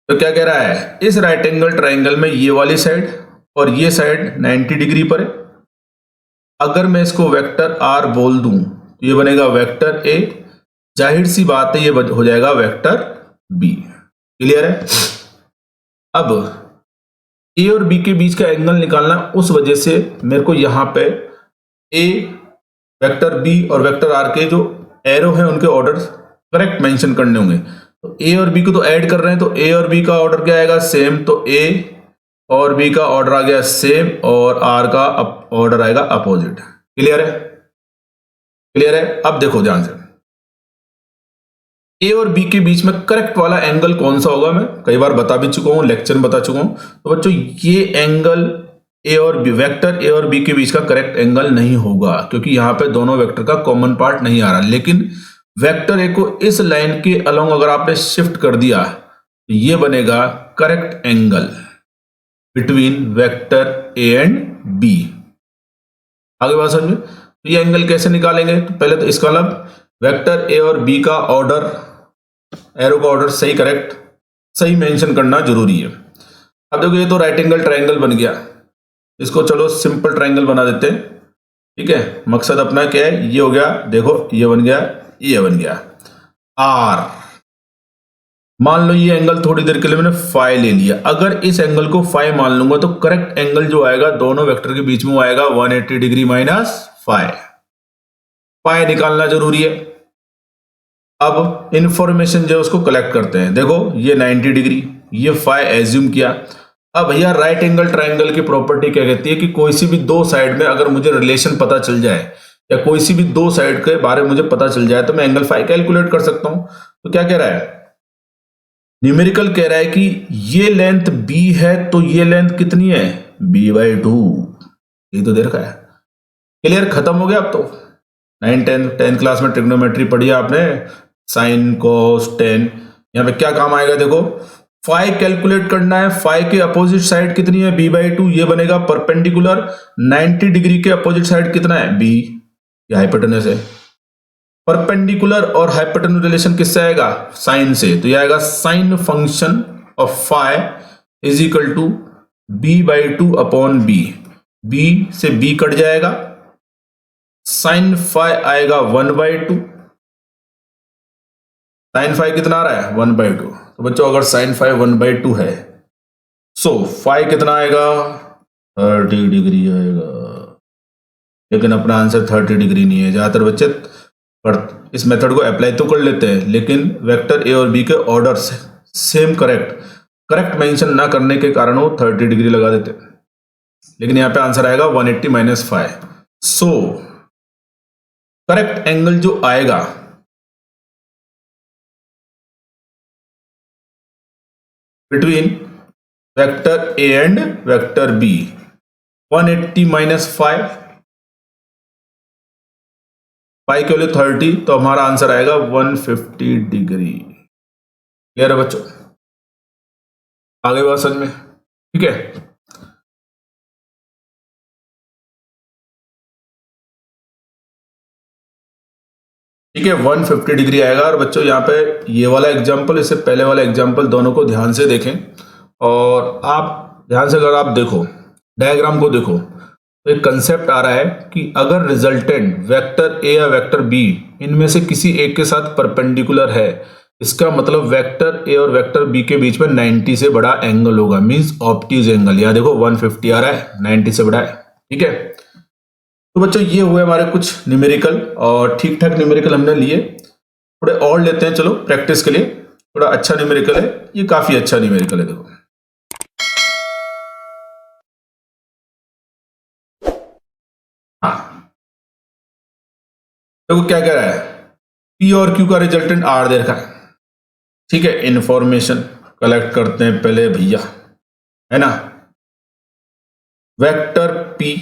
तो क्या कह रहा है, इस राइट एंगल ट्राइंगल में ये वाली साइड और ये साइड 90 डिग्री पर है। अगर मैं इसको वेक्टर आर बोल दूं तो ये बनेगा वेक्टर ए, जाहिर सी बात है ये हो जाएगा वेक्टर बी। क्लियर है? अब ए और बी के बीच का एंगल निकालना, उस वजह से मेरे को यहां पे ए वेक्टर बी और वेक्टर आर के जो एरो हैं उनके ऑर्डर करेक्ट मेंशन करने होंगे। तो ए और बी को तो ऐड कर रहे हैं, तो ए और बी का ऑर्डर क्या आएगा, सेम, तो ए और बी का ऑर्डर आ गया सेम और आर का ऑर्डर आएगा अपोजिट। क्लियर है? क्लियर है? अब देखो ध्यान से, ए और बी के बीच में करेक्ट वाला एंगल कौन सा होगा, मैं कई बार बता भी चुका हूं, लेक्चर में बता चुका हूं। तो बच्चों ये एंगल ए और बी, वेक्टर ए और बी के बीच का करेक्ट एंगल नहीं होगा, क्योंकि यहां पे दोनों वेक्टर का कॉमन पार्ट नहीं आ रहा। लेकिन वेक्टर ए को इस लाइन के अलोंग अगर आपने शिफ्ट कर दिया तो ये बनेगा correct angle between vector A and B. आगे बात समझ में? तो ये एंगल कैसे निकालेंगे, तो पहले तो इसका मतलब वेक्टर ए और बी का ऑर्डर, एरो का ऑर्डर सही करेक्ट सही मेंशन करना जरूरी है। अब देखो ये तो राइट एंगल ट्राइंगल बन गया, इसको चलो सिंपल ट्राइंगल बना देते हैं। ठीक है, मकसद अपना क्या है, ये हो गया, देखो ये बन गया, ये बन गया आर। मान लो ये एंगल थोड़ी देर के लिए मैंने फाई ले लिया, अगर इस एंगल को फाई मान लूंगा तो करेक्ट एंगल जो आएगा दोनों वेक्टर के बीच में वो आएगा 180 डिग्री माइनस फाई। फाई निकालना जरूरी है। अब इंफॉर्मेशन जो है उसको कलेक्ट करते हैं। देखो ये 90 डिग्री, ये फाई एज्यूम किया। अब भैया राइट एंगल ट्राइंगल की प्रॉपर्टी क्या कहती है कि कोई सी भी दो साइड में अगर मुझे रिलेशन पता चल जाए या कोई सी भी दो साइड के बारे में मुझे पता चल जाए तो मैं एंगल फाई कैलकुलेट कर सकता हूं। तो क्या कह रहा है, न्यूमेरिकल कह रहा है कि ये लेंथ b है तो ये लेंथ कितनी है, b/2। ये तो दे रखा है। क्लियर? खत्म हो गया। अब तो 9, 10 क्लास में ट्रिग्नोमेट्री पढ़ी आपने, साइन कोस टेन। यहाँ पे क्या काम आएगा देखो, फाई कैलकुलेट करना है। फाई के अपोजिट साइड कितनी है, b/2, ये बनेगा परपेंडिकुलर। 90 डिग्री के अपोजिट साइड कितना है, b, ये हाइपोटेनस है। परपेंडिकुलर और हाइपोटेनस रिलेशन किससे आएगा, साइन से, तो ये आएगा sine function of phi is equal to b/2 upon b। b से b कट जाएगा, साइन फाई आएगा 1/2। साइन फाई कितना आ रहा है, 1/2। तो बच्चों अगर साइन फाई 1/2 है, सो फाई कितना आएगा, 30 डिग्री आएगा। लेकिन अपना आंसर 30 डिग्री नहीं है। ज्यादातर बच्चे पर इस मेथड को अप्लाई तो कर लेते हैं, लेकिन वेक्टर ए और बी के ऑर्डर से सेम करेक्ट मेंशन ना करने के कारण वो 30 डिग्री लगा देते हैं। लेकिन यहाँ पे आंसर आएगा 180 - 5। सो करेक्ट एंगल जो आएगा between vector A and vector B, 180 - 5, pi के लिए 30, तो हमारा आंसर आएगा 150 डिग्री। क्लियर है बच्चों, आगे बात समझ में, ठीक है। ठीक है, 150 डिग्री आएगा। और बच्चों यहाँ पे ये वाला एग्जाम्पल, इससे पहले वाला एग्जाम्पल, दोनों को ध्यान से देखें। और आप ध्यान से अगर आप देखो डायग्राम को देखो, तो एक कंसेप्ट आ रहा है कि अगर रिजल्टेंट वेक्टर ए या वेक्टर बी इनमें से किसी एक के साथ परपेंडिकुलर है, इसका मतलब वेक्टर ए और वेक्टर बी के बीच में 90 से बड़ा एंगल होगा, मींस ऑब्ट्यूज एंगल। यहाँ देखो 150 आ रहा है, 90 से बड़ा है, ठीक है। तो बच्चों ये हुए हमारे कुछ न्यूमेरिकल, और ठीक ठाक न्यूमेरिकल हमने लिए। थोड़े और लेते हैं चलो प्रैक्टिस के लिए। थोड़ा अच्छा न्यूमेरिकल है ये, काफी अच्छा न्यूमेरिकल है। देखो हाँ, देखो क्या कह रहा है, पी और क्यू का रिजल्टेंट आर दे रखा है, ठीक है। इंफॉर्मेशन कलेक्ट करते हैं पहले भैया, है ना। Vector P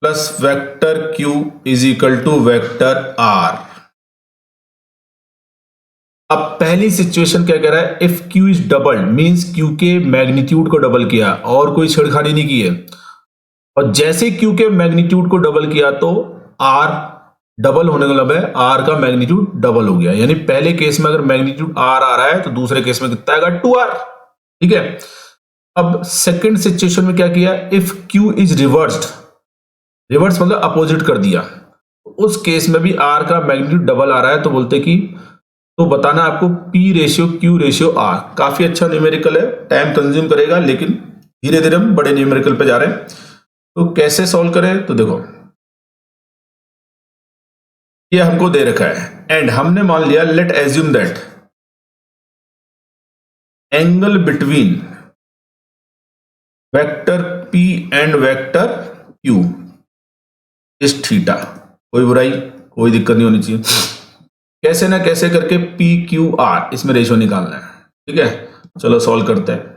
plus vector Q is equal to vector R. अब पहली सिचुएशन क्या कह रहा है, if Q is double means Q के मैग्नीट्यूड को डबल किया, और कोई छेड़खानी नहीं की है। और जैसे क्यू के मैग्नीट्यूड को डबल किया तो आर डबल होने का मतलब है आर का मैग्नीट्यूड डबल हो गया। यानी पहले केस में अगर मैग्नीट्यूड आर आ रहा है तो दूसरे केस में कितना आएगा, 2r, ठीक है। अब सेकंड सिचुएशन में क्या किया, if Q is reversed, reverse मतलब अपोजिट कर दिया, उस केस में भी आर का मैग्नीट्यूड डबल आ रहा है। तो बोलते कि तो बताना आपको P ratio Q ratio R। काफी अच्छा न्यूमेरिकल है, टाइम कंज्यूम करेगा, लेकिन धीरे धीरे हम बड़े न्यूमेरिकल पे जा रहे हैं। तो कैसे सॉल्व करें, तो देखो ये हमको दे रखा है, एंड हमने मान लिया, late assume that angle between vector P and vector Q is theta. कोई बुराई, कोई दिक्कत नहीं होनी चाहिए। कैसे ना कैसे करके P Q R इसमें रेशियो निकालना है, ठीक है। चलो सॉल्व करते हैं।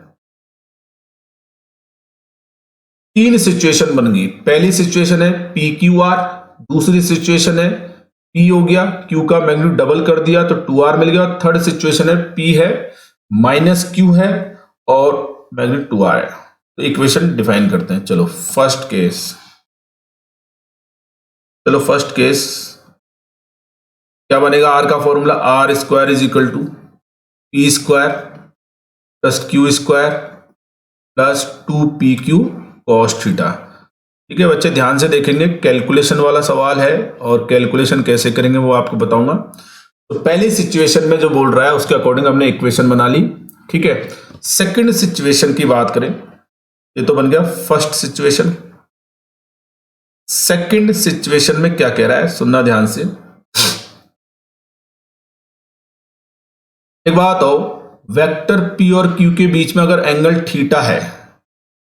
तीन सिचुएशन बन गई। पहली सिचुएशन है P Q R, दूसरी सिचुएशन है P हो गया, Q का मैग्नीट्यूड डबल कर दिया तो 2R मिल गया। थर्ड सिचुएशन है P है माइनस Q है और मैग्नीट्यूड 2R है। तो इक्वेशन डिफाइन करते हैं। चलो फर्स्ट केस क्या बनेगा, R का formula R square is equal to P square plus Q square plus 2PQ cos theta. ठीक है बच्चे, ध्यान से देखेंगे, कैलकुलेशन वाला सवाल है और कैलकुलेशन कैसे करेंगे वो आपको बताऊंगा। तो पहली सिचुएशन में जो बोल रहा है उसके अकॉर्डिंग हमने इक्वेशन बना ली, ठीक है। सेकंड सिचुएशन की बात करें, ये तो बन गया फर्स्ट सिचुएशन। सेकंड सिचुएशन में क्या कह रहा है, सुनना ध्यान से। एक बात हो, वेक्टर P और Q के बीच में अगर एंगल थीटा है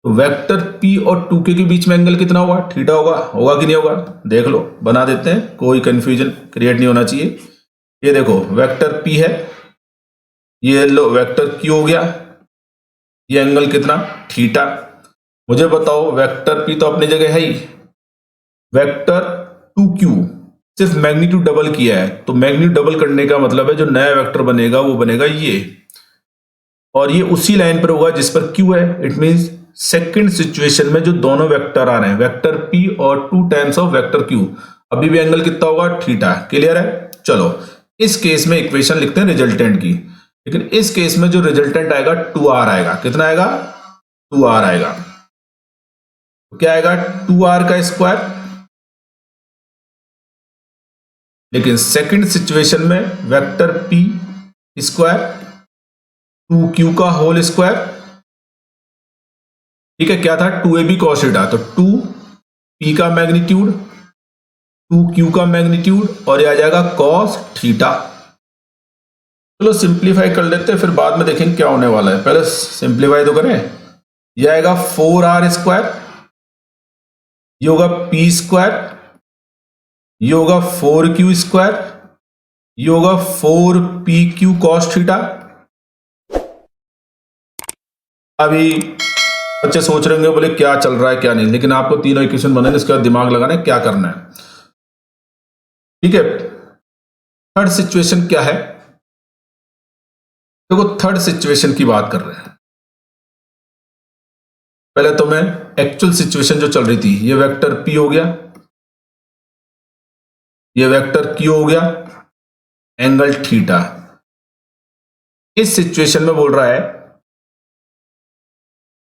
तो वेक्टर P और 2K के बीच में एंगल कितना होगा, थीटा होगा कि नहीं होगा, देख लो, बना देते हैं, कोई कंफ्यूजन क्रिएट नहीं होना चाहिए। ये देखो वेक्टर P है, ये लो वेक्टर Q हो गया, ये एंगल कितना, थीटा। मुझे बताओ वेक्टर P तो अपनी जगह है ही, वेक्टर 2Q सिर्फ मैग्नीट्यूड डबल किया है, तो मैग्नीट्यूड डबल करने का मतलब है जो नया वेक्टर बनेगा वो बनेगा ये। और ये उसी लाइन पर होगा जिस पर क्यू है। इट मींस सेकंड सिचुएशन में जो दोनों वेक्टर आ रहे हैं, वेक्टर पी और 2 टाइम्स ऑफ वेक्टर क्यू, अभी भी एंगल कितना होगा, थीटा। क्लियर है? चलो इस केस में इक्वेशन लिखते हैं रिजल्टेंट की, लेकिन इस केस में जो रिजल्टेंट आएगा 2r आएगा। कितना आएगा? 2r आएगा। तो क्या आएगा? 2r का स्क्वायर। लेकिन सेकंड सिचुएशन में वेक्टर p स्क्वायर 2q का होल स्क्वायर, ठीक है। क्या था? 2ab cos थीटा, तो 2p का मैग्नीट्यूड 2q का मैग्नीट्यूड और ये आ जाएगा cos थीटा। चलो सिंप्लीफाई कर लेते हैं, फिर बाद में देखेंगे क्या होने वाला है। पहले सिंप्लीफाई तो करें। ये आएगा 4r स्क्वायर, ये होगा p स्क्वायर, ये होगा 4q स्क्वायर, ये होगा 4pq cos थीटा। अभी बच्चे सोच रहे होंगे बोले क्या चल रहा है क्या नहीं, लेकिन आपको तीनों इक्वेशन बनाने इसके बाद दिमाग लगाना है क्या करना है, ठीक है। थर्ड सिचुएशन क्या है? देखो थर्ड सिचुएशन की बात कर रहे हैं। पहले तो मैं एक्चुअल सिचुएशन जो चल रही थी, ये वेक्टर p हो गया, ये वेक्टर q हो गया, एंगल थीटा। इस सिचुएशन में बोल रहा है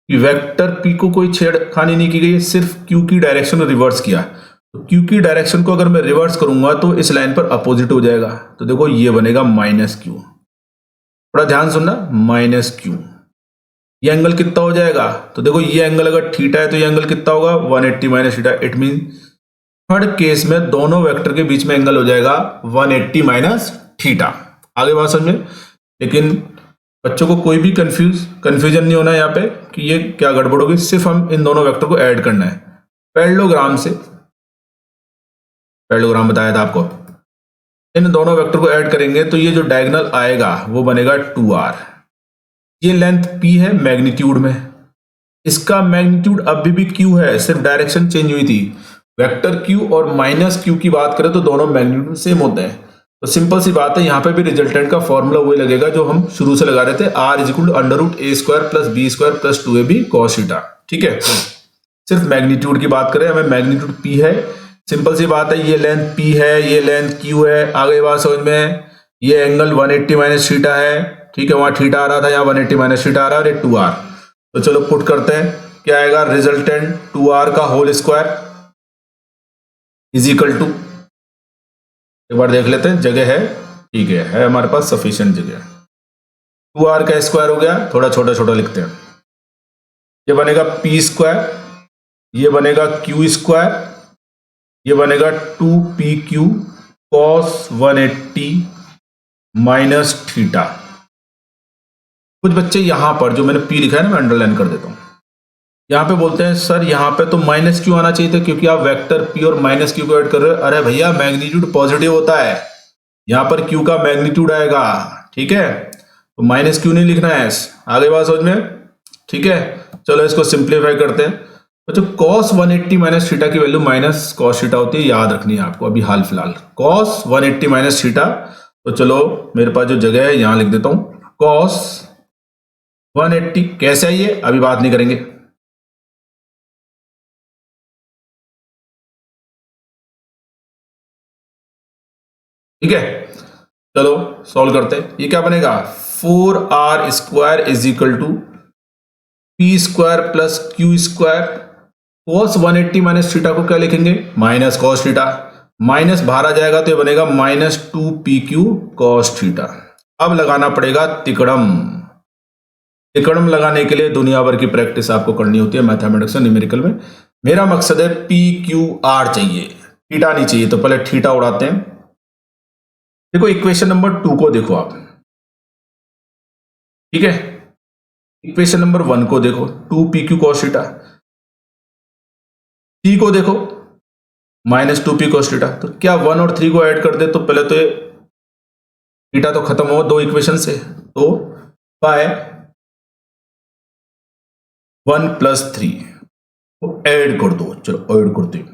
कि वेक्टर p को कोई छेड़खानी नहीं की गई है, सिर्फ q की डायरेक्शन रिवर्स किया। तो q की डायरेक्शन को अगर मैं रिवर्स करूंगा तो इस लाइन पर अपोजिट हो जाएगा। तो देखो ये बनेगा -q। थोड़ा ध्यान सुनना, -q। ये एंगल कितना हो जाएगा? तो देखो ये एंगल अगर थीटा है तो ये एंगल कितना होगा? 180 minus theta. It mean third case में दोनों वेक्टर के बीच में एंगल हो जाएगा 180 माइनस थीटा। आगे बात समझ में? लेकिन बच्चों को कोई भी कंफ्यूजन नहीं होना है यहाँ पे कि ये क्या गड़बड़ होगी। सिर्फ हम इन दोनों वेक्टर को ऐड करना है पैरेललोग्राम से। पैरेललोग्राम बताया था आपको। इन दोनों वेक्टर को ऐड करेंगे तो ये जो डायगोनल आएगा वो बनेगा 2r। ये लेंथ p है मैग्नीट्यूड में, इसका मैग्नीट्यूड अभी भी q है, सिर्फ डायरेक्शन चेंज हुई थी। वेक्टर q और -q की बात करें तो दोनों मैग्नीट्यूड सेम होते हैं। तो सिंपल सी बात है, यहाँ पे भी रिजल्टेंट का फॉर्मूला वही लगेगा जो हम शुरू से लगा रहे थे, r is equal to √a² + b² + 2ab cos theta. ठीक है, सिर्फ मैग्नीट्यूड की बात करें, हमें मैग्नीट्यूड p है। सिंपल सी बात है, ये लेंथ p है, ये लेंथ q है। आगे बात समझ में? ये एंगल 180 माइनस थीटा है, ठीक है। वहां थीटा आ रहा था, यहाँ 180 माइनस थीटा आ रहा है, और ये 2r। तो चलो पुट करते हैं, क्या आएगा? रिजल्टेंट 2r का whole square is equal to, एक बार देख लेते हैं, जगह है, ठीक है हमारे पास सफिशिएंट जगह। 2r का स्क्वायर हो गया, थोड़ा छोटा छोटा लिखते हैं। ये बनेगा p स्क्वायर, ये बनेगा q स्क्वायर, ये बनेगा 2pq cos 180 माइनस थीटा। कुछ बच्चे यहां पर जो मैंने p लिखा है ना, मैं अंडरलाइन कर देता हूं। यहां पे बोलते हैं सर यहाँ पे तो -q आना चाहिए था क्योंकि आप वेक्टर p और -q को ऐड कर रहे हो। अरे भैया मैग्नीट्यूड पॉजिटिव होता है, यहाँ पर q का मैग्नीट्यूड आएगा, ठीक है। तो -q नहीं लिखना है। आगे बात समझ में? ठीक है, चलो इसको सिंप्लीफाई करते हैं। तो जो cos 180 माइनस थीटा की वैल्यू माइनस cos थीटा होती है, याद रखनी है आपको अभी हाल फिलहाल। cos 180 माइनस थीटा, तो चलो मेरे पास जो जगह है यहां लिख देता हूं, cos 180 कैसे है ये अभी बात नहीं करेंगे। ठीक है, चलो सॉल्व करते हैं। ये क्या बनेगा? 4r square is equal to p square plus q square. cos 180 minus theta को क्या लिखेंगे? माइनस cos थीटा, माइनस बाहर आ जाएगा तो ये बनेगा -2pq cos थीटा। अब लगाना पड़ेगा तिकड़म। तिकड़म लगाने के लिए दुनिया भर की प्रैक्टिस आपको करनी होती है मैथमेटिक्स और न्यूमेरिकल में। मेरा मकसद है PQR चाहिए, थीटा नहीं चाहिए। तो पहले थीटा उड़ाते हैं। देखो इक्वेशन नंबर 2 को देखो आप, ठीक है। इक्वेशन नंबर 1 को देखो, 2pq cos थीटा। c को देखो, -2p cos थीटा। तो क्या 1 और 3 को ऐड कर दे तो पहले तो ये थीटा तो खत्म हो दो इक्वेशन से, तो बाय 1 + 3 को ऐड कर दो। चलो ऐड करते हैं,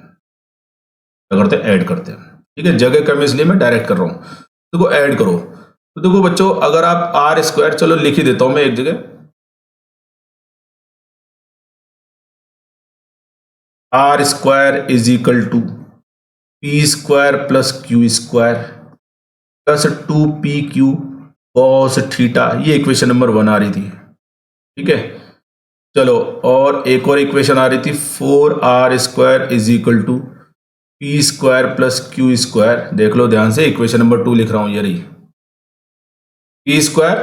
क्या करते हैं? ऐड करते हैं, ठीक है। जगह कम इसलिए मैं डायरेक्ट कर रहा हूं। देखो ऐड करो, तो देखो बच्चों, अगर आप आर स्क्वायर, चलो लिख ही देता हूं मैं एक जगह, R square is equal to P square plus Q square plus 2pq cos theta, ये इक्वेशन नंबर 1 आ रही थी। ठीक है, चलो और एक और इक्वेशन आ रही थी 4r square is equal to P square plus Q square. देख लो ध्यान से, इक्वेशन नंबर 2 लिख रहा हूं, ये रही, P square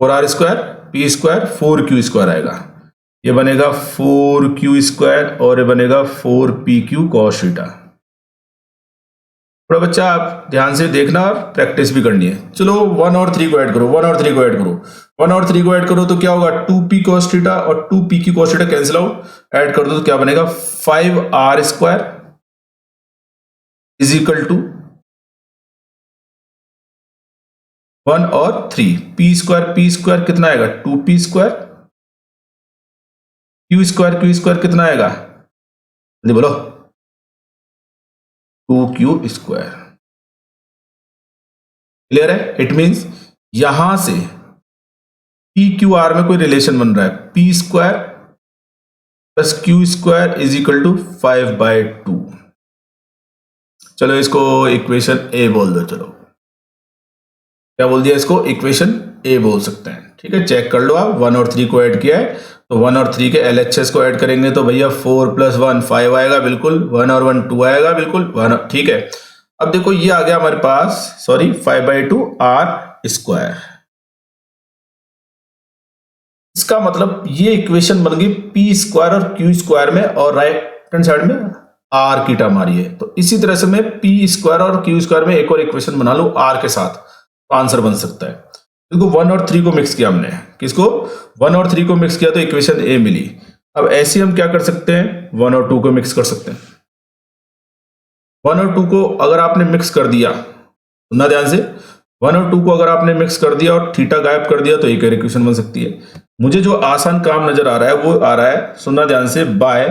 4r square P square 4q square आएगा, ये बनेगा 4q स्क्वायर और ये बनेगा 4pq कॉस थीटा। थोड़ा बच्चा आप ध्यान से देखना और प्रैक्टिस भी करनी है। चलो 1 और 3 को ऐड करो, 1 और 3 को ऐड करो, 1 और 3 को ऐड करो तो क्या होगा, 2p cos थीटा और 2pq cos theta cancel out, add कर दो तो क्या बनेगा, 5r square is equal to 1 और 3, p स्क्वायर कितना आएगा, 2p स्क्वायर, q स्क्वायर कितना आएगा, जल्दी बोलो, 2q स्क्वायर। क्लियर है? इट मींस यहां से पी क्यू आर में कोई रिलेशन बन रहा है, P square plus Q square is equal to 5/2। चलो इसको इक्वेशन ए बोल दो, चलो क्या बोल दिया इसको, इक्वेशन ए बोल सकते हैं। ठीक है, चेक कर लो आप, 1 और 3 को ऐड किया है तो 1 और 3 के LHS को ऐड करेंगे तो भैया 4 + 1 5 आएगा, बिल्कुल, 1 और 1 2 आएगा, बिल्कुल 1। ठीक है, अब देखो ये आ गया हमारे पास, सॉरी 5/2 r स्क्वायर। इसका मतलब ये इक्वेशन बन गई पी स्क्वायर और क्यू स्क्वायर में, और राइट हैंड साइड में आर की टर्म आ रही है। तो इसी तरह से मैं पी स्क्वायर और क्यू स्क्वायर में एक और इक्वेशन बना लूं आर के साथ, तो आंसर बन सकता है। देखो 1 और 3 को मिक्स किया हमने, किसको, 1 और 3 को मिक्स किया तो इक्वेशन ए मिली। अब ऐसे हम क्या कर सकते हैं, 1 और 2 को मिक्स कर सकते हैं। 1 और 2 को अगर आपने मिक्स कर दिया, सुनना ध्यान से, 1 और 2 को अगर आपने मिक्स कर दिया और थीटा गायब कर दिया तो एक और इक्वेशन बन सकती है। मुझे जो आसान काम नजर आ रहा है वो आ रहा है, सुनना ध्यान से, बाय,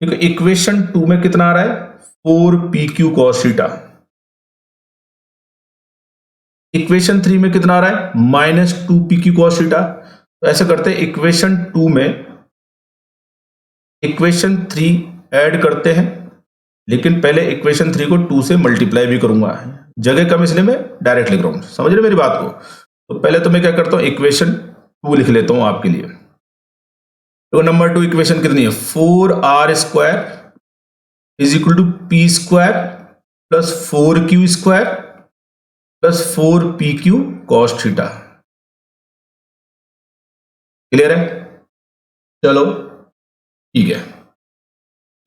क्योंकि इक्वेशन 2 में कितना आ रहा है, 4pq cos थीटा, इक्वेशन 3 में कितना आ रहा है, -2pq cos थीटा। तो ऐसा करते हैं, इक्वेशन 2 में इक्वेशन 3 ऐड करते हैं, लेकिन पहले इक्वेशन 3 को 2 से मल्टीप्लाई भी करूंगा, जगह कम इसलिए मैं डायरेक्ट लिख रहा हूं, समझ रहे मेरी बात को। तो पहले तो मैं क्या करता हूं, इक्वेशन 2 लिख लेता हूं आपके लिए। तो नंबर 2 इक्वेशन कितनी है, 4r square is equal to P square plus 4q square plus 4pq cos theta. Clear है? चलो ठीक है,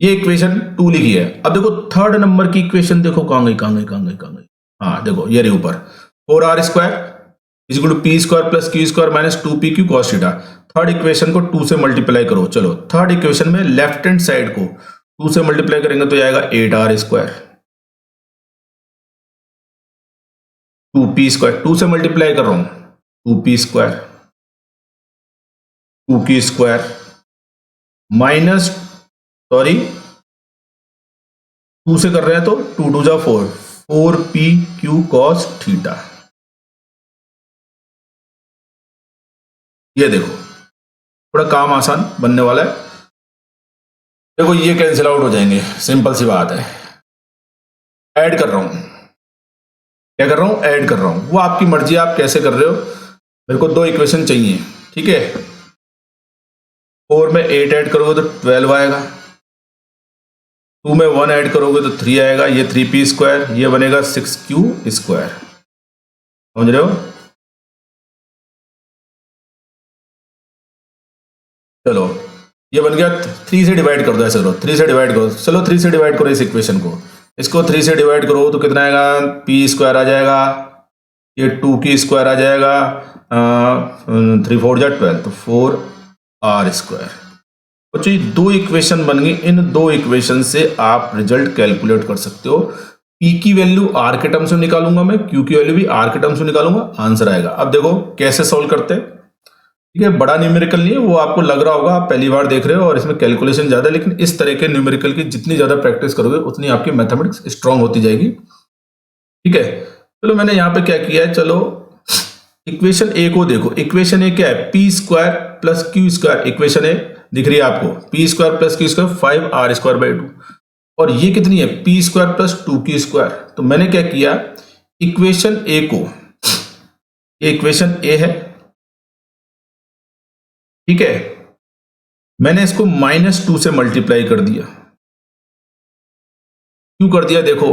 ये इक्वेशन 2 लिखी है। अब देखो थर्ड नंबर की इक्वेशन देखो, कहां गई, हाँ देखो ये रही ऊपर, 4r square is equal to P square plus Q square minus 2pq cos theta. Third equation को 2 से मल्टीप्लाई करो। चलो थर्ड इक्वेशन में लेफ्ट हैंड साइड को 2 से मल्टीप्लाई करेंगे तो आएगा 8r स्क्वायर, 2p स्क्वायर, 2 से मल्टीप्लाई कर रहा हूं, 2p square 2q square minus, sorry 2 से कर रहे हैं तो 2 2 जा 4, 4pq cos थीटा। ये देखो थोड़ा काम आसान बनने वाला है। देखो ये कैंसिल आउट हो जाएंगे, सिंपल सी बात है। ऐड कर रहा हूं, क्या कर रहा हूं, ऐड कर रहा हूं, वो आपकी मर्जी है आप कैसे कर रहे हो। मेरे को 2 इक्वेशन चाहिए, ठीक है। 4 में 8 ऐड करोगे तो 12 आएगा, 2 में 1 ऐड करोगे तो 3 आएगा, ये 3p स्क्वायर, ये बनेगा 6q स्क्वायर। समझ रहे हो? चलो ये बन गया, 3 से डिवाइड कर दो, ऐसे करो 3 से डिवाइड करो। चलो 3 से डिवाइड करो इस इक्वेशन को, इसको 3 से डिवाइड करो तो कितना आएगा, p स्क्वायर आ जाएगा, ये 2q स्क्वायर आ जाएगा, 3 4 जा 12, तो 4r स्क्वायर। बच्चों ये 2 इक्वेशन बन गई, इन 2 इक्वेशन से आप रिजल्ट कैलकुलेट कर सकते हो। p की वैल्यू r के टर्म्स में निकालूंगा मैं, q की वैल्यू भी r के टर्म्स में निकालूंगा, आंसर आएगा। अब देखो कैसे सोल्व करते हैं, ठीक है। बड़ा न्यूमेरिकल नहीं है, वो आपको लग रहा होगा आप पहली बार देख रहे हो और इसमें कैलकुलेशन ज्यादा है, लेकिन इस तरह के न्यूमेरिकल की जितनी ज्यादा प्रैक्टिस करोगे उतनी आपकी मैथमेटिक्स स्ट्रांग होती जाएगी, ठीक है। चलो मैंने यहाँ पे क्या किया है, चलो इक्वेशन ए को देखो। इक्वेशन ए क्या है, P square plus Q square. Equation A दिख रही है आपको, P square plus Q square 5r² 2, और ये कितनी है, P square plus 2q square. तो मैंने क्या किया, इक्वेशन ए को, ये इक्वेशन ए है, ठीक है, मैंने इसको -2 से मल्टीप्लाई कर दिया। क्यों कर दिया, देखो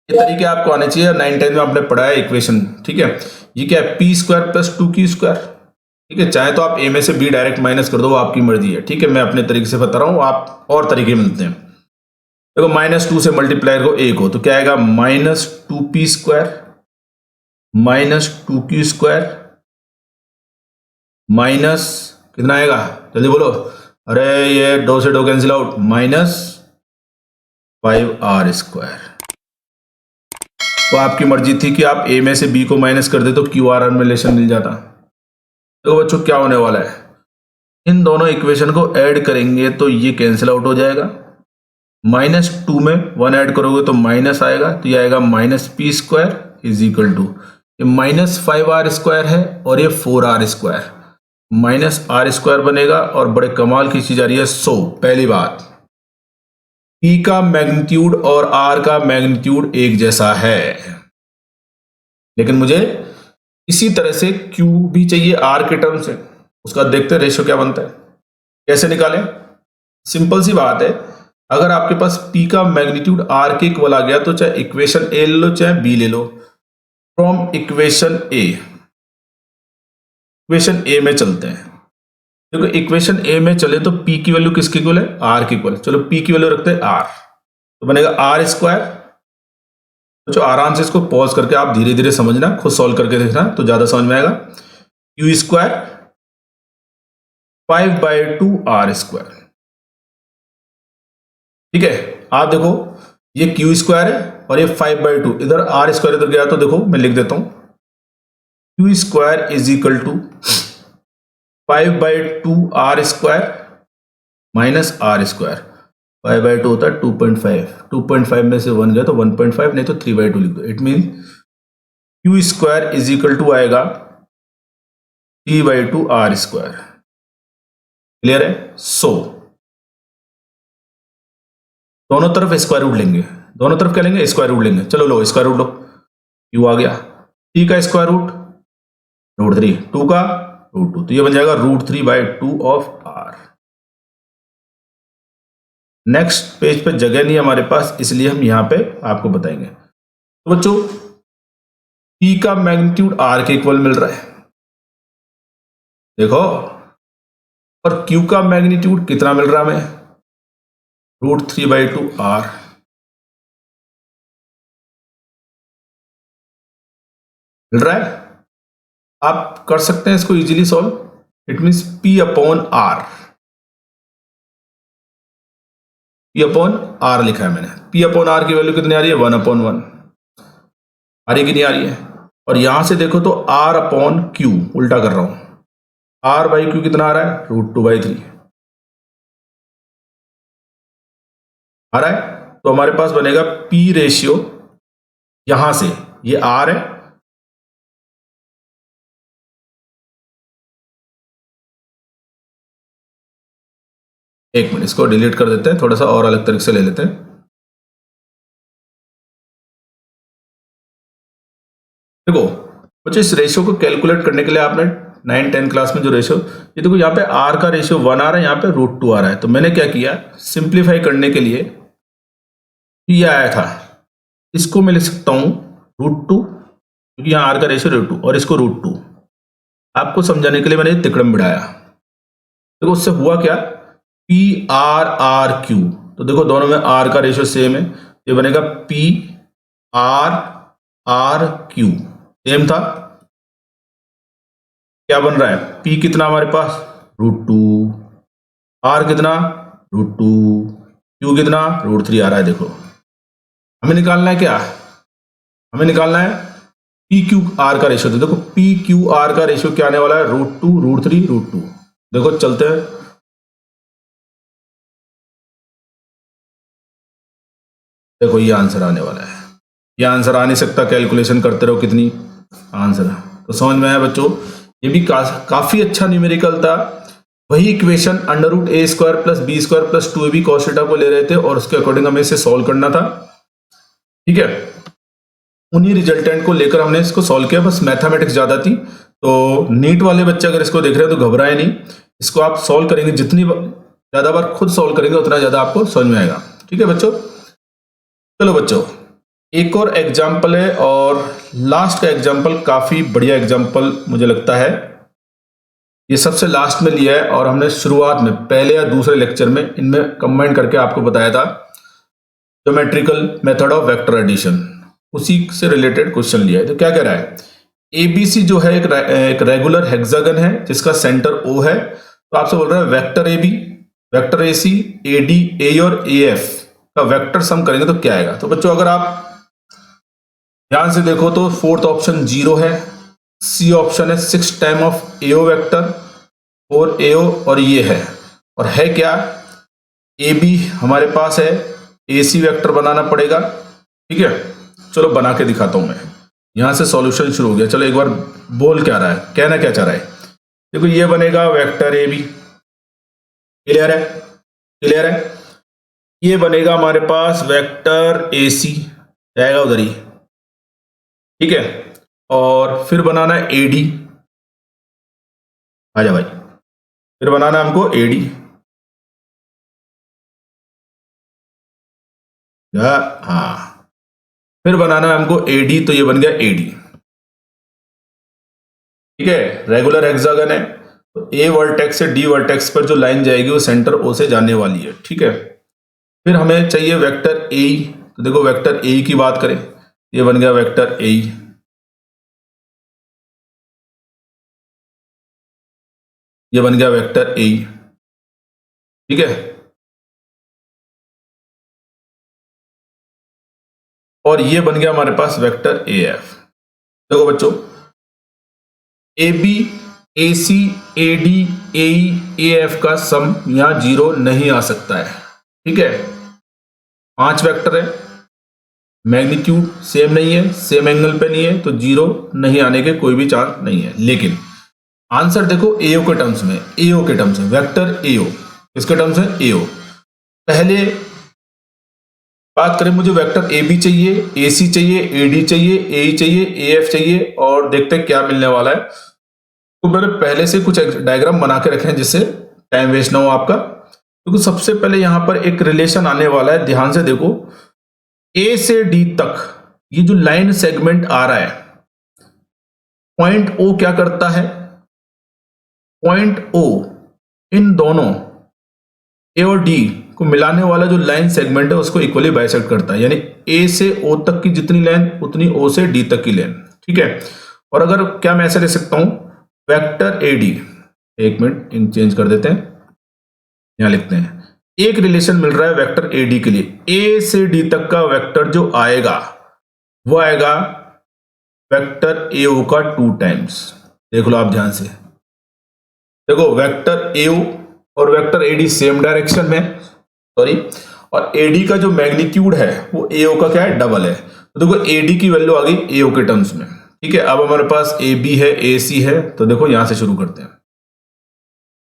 ये तरीके आपको आने चाहिए, 9-10 में आपने पढ़ा है इक्वेशन, ठीक है। ये क्या है, P square plus 2q square, ठीक है। चाहे तो आप ए में से बी डायरेक्ट माइनस कर दो, वो आपकी मर्जी है, ठीक है। मैं अपने तरीके से बता रहा हूं, आप और तरीके मिलते हैं। देखो -2 से मल्टीप्लाई करो ए को, तो क्या आएगा, -2p square -2q square minus कितना आएगा, जल्दी बोलो, अरे ये 2 से 2 कैंसिल आउट, -5r²। तो आपकी मर्जी थी कि आप ए में से बी को माइनस कर दे तो क्यू आर में रिलेशन मिल जाता। तो बच्चों क्या होने वाला है, इन दोनों इक्वेशन को ऐड करेंगे तो ये कैंसिल आउट हो जाएगा। -2 में 1 ऐड करोगे तो माइनस आएगा, तो ये आएगा -p square is equal to, ये -5r² है और ये 4r², -r² बनेगा। और बड़े कमाल की चीज आ रही है, पहली बात, P का मैग्नीट्यूड और R का मैग्नीट्यूड एक जैसा है, लेकिन मुझे इसी तरह से Q भी चाहिए R के टर्म से। उसका देखते हैं रेशियो क्या बनता है, कैसे निकालें। सिंपल सी बात है, अगर आपके पास P का मैग्नीट्यूड R के इक्वल आ गया तो चाहे इक्वेशन A ले लो चाहे B ले लो। फ्रॉम इक्वेशन A में चलते हैं। देखो इक्वेशन ए में चले तो P की वैल्यू किसके इक्वल है, R के इक्वल। चलो P की वैल्यू रखते हैं R, तो बनेगा R²। तो आराम से इसको पॉज करके आप धीरे धीरे समझना, खुद सॉल्व करके देखना तो ज्यादा समझ में आएगा। Q² 5/2r², ठीक है। आप देखो ये Q² है और ये 5/2, इधर r² इधर गया तो देखो मैं लिख देता हूं, Q² is equal to 5/2r² minus r²। 5/2 होता है 2.5, 2.5 में से 1 गया तो 1.5, नहीं तो 3/2 लिख दो। It mean Q² is equal to आएगा 3/2r²। क्लियर है। दोनों तरफ स्क्वायर रूट लेंगे, दोनों तरफ क्या लेंगे, स्क्वायर रूट लेंगे। चलो लो स्क्वायर रूट लो, Q आ गया, T का स्क्वायर रूट √3, 2 का √2, तो ये बन जाएगा √3/2 ऑफ R। नेक्स्ट पेज पे जगह नहीं हमारे पास, इसलिए हम यहां पे आपको बताएंगे। तो बच्चों P का मैग्नीट्यूड R के इक्वल मिल रहा है, देखो, और Q का मैग्नीट्यूड कितना मिल रहा है हमें, √3/2 R। मिल रहा है, आप कर सकते हैं इसको easily solve. It means P/R, P/R लिखा है मैंने। P/R की वैल्यू कितनी आ रही है, 1/1 आ रही है कि नहीं आ रही है। और यहां से देखो तो R/Q, उल्टा कर रहा हूं, R/Q कितना आ रहा है, √2/3 आ रहा है। तो हमारे पास बनेगा P रेशियो, यहां से ये R है, एक मिनट इसको डिलीट कर देते हैं, थोड़ा सा और अलग तरीके से ले लेते हैं। देखो बच्चों इस रेशियो को कैलकुलेट करने के लिए आपने 9-10 क्लास में जो रेशियो, ये देखो यहाँ पे R का रेशियो 1 आ रहा है, यहाँ पे √2 आ रहा है। तो मैंने क्या किया, सिंप्लीफाई करने के लिए ये आया था, इसको मैं लिख सकता हूं √2, क्योंकि यहाँ R का रेशियो √2 और इसको √2। आपको समझाने के लिए मैंने तिकड़म बिठाया। देखो उससे हुआ क्या, PRRQ, तो देखो दोनों में R का रेशियो सेम है, ये बनेगा PRRQ, सेम था। क्या बन रहा है, P कितना हमारे पास √2, R कितना √2, Q कितना √3 आ रहा है। देखो हमें निकालना है क्या, हमें निकालना है PQR का रेशियो। तो देखो PQR का रेशियो क्या आने वाला है, √2 √3 √2। देखो चलते हैं, देखो ये आंसर आने वाला है। ये आंसर आ नहीं सकता, कैलकुलेशन करते रहो कितनी आंसर। तो समझ में आया बच्चों, ये भी काफी अच्छा न्यूमेरिकल था। वही equation under root A square plus B square plus 2ab cos theta को ले रहे थे और उसके अकॉर्डिंग हमें इसे सॉल्व करना था। ठीक है, उन्हीं रिजल्टेंट को लेकर हमने इसको सॉल्व किया, बस मैथमेटिक्स ज्यादा थी। तो नीट वाले बच्चे अगर इसको देख रहे हैं तो घबराए नहीं, इसको आप सॉल्व करेंगे, जितनी ज्यादा बार खुद सॉल्व करेंगे उतना ज्यादा आपको समझ में आएगा। ठीक है बच्चों, चलो बच्चों एक और एग्जाम्पल है, और लास्ट का एग्जाम्पल काफी बढ़िया एग्जाम्पल मुझे लगता है। ये सबसे लास्ट में लिया है और हमने शुरुआत में पहले या दूसरे लेक्चर में इनमें कंबाइन करके आपको बताया था, geometrical method of vector addition, उसी से रिलेटेड क्वेश्चन लिया है। तो क्या कह रहा है, एबीसी जो है एक रेगुलर हेक्सागन है जिसका सेंटर ओ है। तो आपसे बोल रहा है vector AB, vector AC, AD, A और एएफ का वेक्टर सम करेंगे तो क्या आएगा। तो बच्चों अगर आप ध्यान से देखो तो फोर्थ ऑप्शन 0 है, सी ऑप्शन है 6 टाइम ऑफ एओ वेक्टर और एओ, और ये है, और है क्या, ए बी हमारे पास है, ए सी वेक्टर बनाना पड़ेगा। ठीक है, चलो बना के दिखाता हूं मैं। यहां से सॉल्यूशन शुरू हो गया, चलो एक बार बोल क्या रहा है, कहना क्या चाह रहा है। देखो ये बनेगा वेक्टर ए बी, क्लियर है, क्लियर है। ये बनेगा हमारे पास वेक्टर ए सी, जाएगा उधर ही। ठीक है, और फिर बनाना है एडी, आजा भाई, फिर बनाना हमको एडी, हाँ, फिर बनाना है हमको एडी, तो ये बन गया एडी। ठीक है, रेगुलर हेक्सागन है, तो ए वर्टेक्स से डी वर्टेक्स पर जो लाइन जाएगी वो सेंटर ओ से जाने वाली है। ठीक है, फिर हमें चाहिए वेक्टर ए, तो देखो वेक्टर ए की बात करें, ये बन गया वेक्टर ए, ये बन गया वेक्टर ए। ठीक है, और ये बन गया हमारे पास वेक्टर ए एफ। देखो बच्चों, A B, A C, A D, A F का सम यहां 0 नहीं आ सकता है। ठीक है, 5 वेक्टर है, मैग्नीट्यूड सेम नहीं है, सेम एंगल पे नहीं है, तो 0 नहीं आने के कोई भी चांस नहीं है। लेकिन आंसर देखो एओ के टर्म्स में, एओ के टर्म्स में, वेक्टर एओ किसके टर्म्स में, एओ। पहले बात करें, मुझे वेक्टर ए बी चाहिए, ए सी चाहिए, ए डी चाहिए, ए चाहिए, ए एफ चाहिए, और देखते हैं क्या मिलने वाला है। तो मैंने पहले से कुछ डायग्राम बना के रखे हैं जिससे टाइम वेस्ट ना हो आपका। क्योंकि सबसे पहले यहां पर एक रिलेशन आने वाला है, ध्यान से देखो, ए से डी तक ये जो लाइन सेगमेंट आ रहा है, पॉइंट ओ क्या करता है, पॉइंट ओ इन दोनों ए और डी को मिलाने वाला जो लाइन सेगमेंट है उसको इक्वली बाइसेक्ट करता है, यानी ए से ओ तक की जितनी लेंथ उतनी ओ से डी तक की लेंथ। ठीक है, और अगर क्या मैं ऐसे लिख सकता हूं, वेक्टर ए डी, एक मिनट इन चेंज कर देते हैं, यहां लिखते हैं, एक रिलेशन मिल रहा है वेक्टर ए डी के लिए, ए से डी तक का वेक्टर जो आएगा वो आएगा वेक्टर ए ओ का 2 टाइम्स। देख लो आप ध्यान से, देखो वेक्टर ए ओ और vector A D same direction में, सॉरी, और एडी का जो मैग्नीट्यूड है वो एओ का क्या है, डबल है। तो देखो एडी की वैल्यू आ गई एओ के टर्म्स में। ठीक है, अब हमारे पास ए बी है, ए सी है, तो देखो यहां से शुरू करते हैं।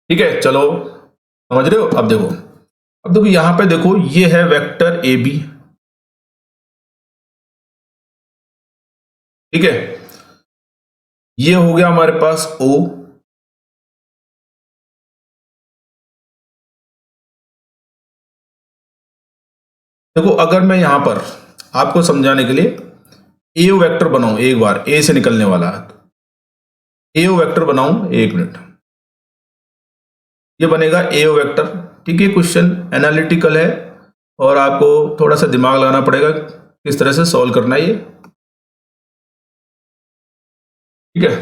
ठीक है, चलो समझ रहे हो। अब देखो यहां पे देखो, ये है वेक्टर ए बी। ठीक है, ये हो गया हमारे पास ओ, देखो अगर मैं यहां पर आपको समझाने के लिए एओ वेक्टर बनाऊं, एक बार ए से निकलने वाला एओ वेक्टर बनाऊं, एक मिनट, ये बनेगा एओ वेक्टर। ठीक है, क्वेश्चन एनालिटिकल है और आपको थोड़ा सा दिमाग लगाना पड़ेगा किस तरह से सॉल्व करना है ये। ठीक है,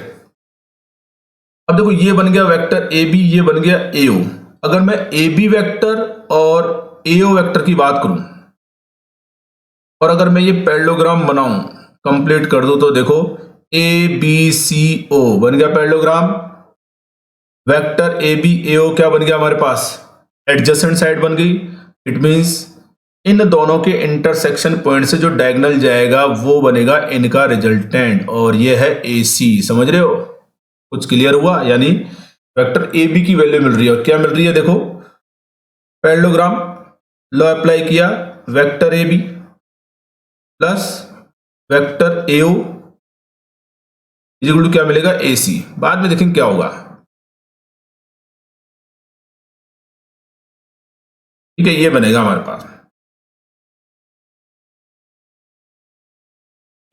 अब देखो ये बन गया वेक्टर ए बी, ये बन गया एओ। अगर मैं ए बी वेक्टर और एओ वेक्टर की बात करूं और अगर मैं ये पैरेललोग्राम बनाऊं, कंप्लीट कर दूं, तो देखो ए बी सी ओ बन गया पैरेललोग्राम, वेक्टर ए बी ए ओ क्या बन गया हमारे पास, एडजेसेंट साइड बन गई। इट मींस इन दोनों के इंटरसेक्शन पॉइंट से जो डायगोनल जाएगा वो बनेगा इनका रिजल्टेंट, और ये है AC। समझ रहे हो? कुछ क्लियर हुआ? यानी वेक्टर AB की वैल्यू मिल रही है, और क्या मिल रही है देखो, पैरेललोग्राम लॉ अप्लाई किया, vector AB plus vector AO equal to क्या मिलेगा, AC। बाद में देखेंगे क्या होगा। ठीक है, ये बनेगा हमारे पास।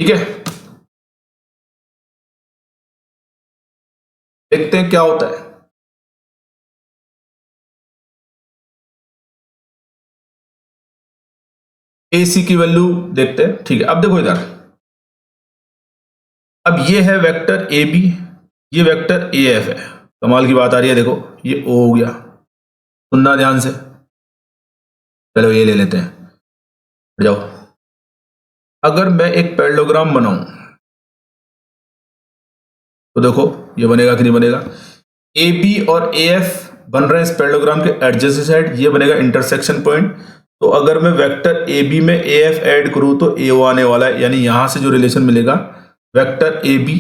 ठीक है, देखते हैं क्या होता है। AC की वैल्यू देखते हैं। ठीक है, अब देखो इधर, अब ये है वेक्टर AB, ये वेक्टर AF है। कमाल की बात आ रही है, देखो ये O हो गया, सुनना ध्यान से। चलो ये ले लेते हैं, हट जाओ। अगर मैं एक पैरेललोग्राम बनाऊं तो देखो ये बनेगा कि नहीं बनेगा। AB और AF बन रहे हैं इस पैरेललोग्राम के एडजेसेंट साइड, ये बनेगा इंटरसेक्शन पॉइंट। तो अगर मैं वेक्टर AB में AF ऐड करूं तो AO आने वाला है, यानी यहां से जो रिलेशन मिलेगा, vector AB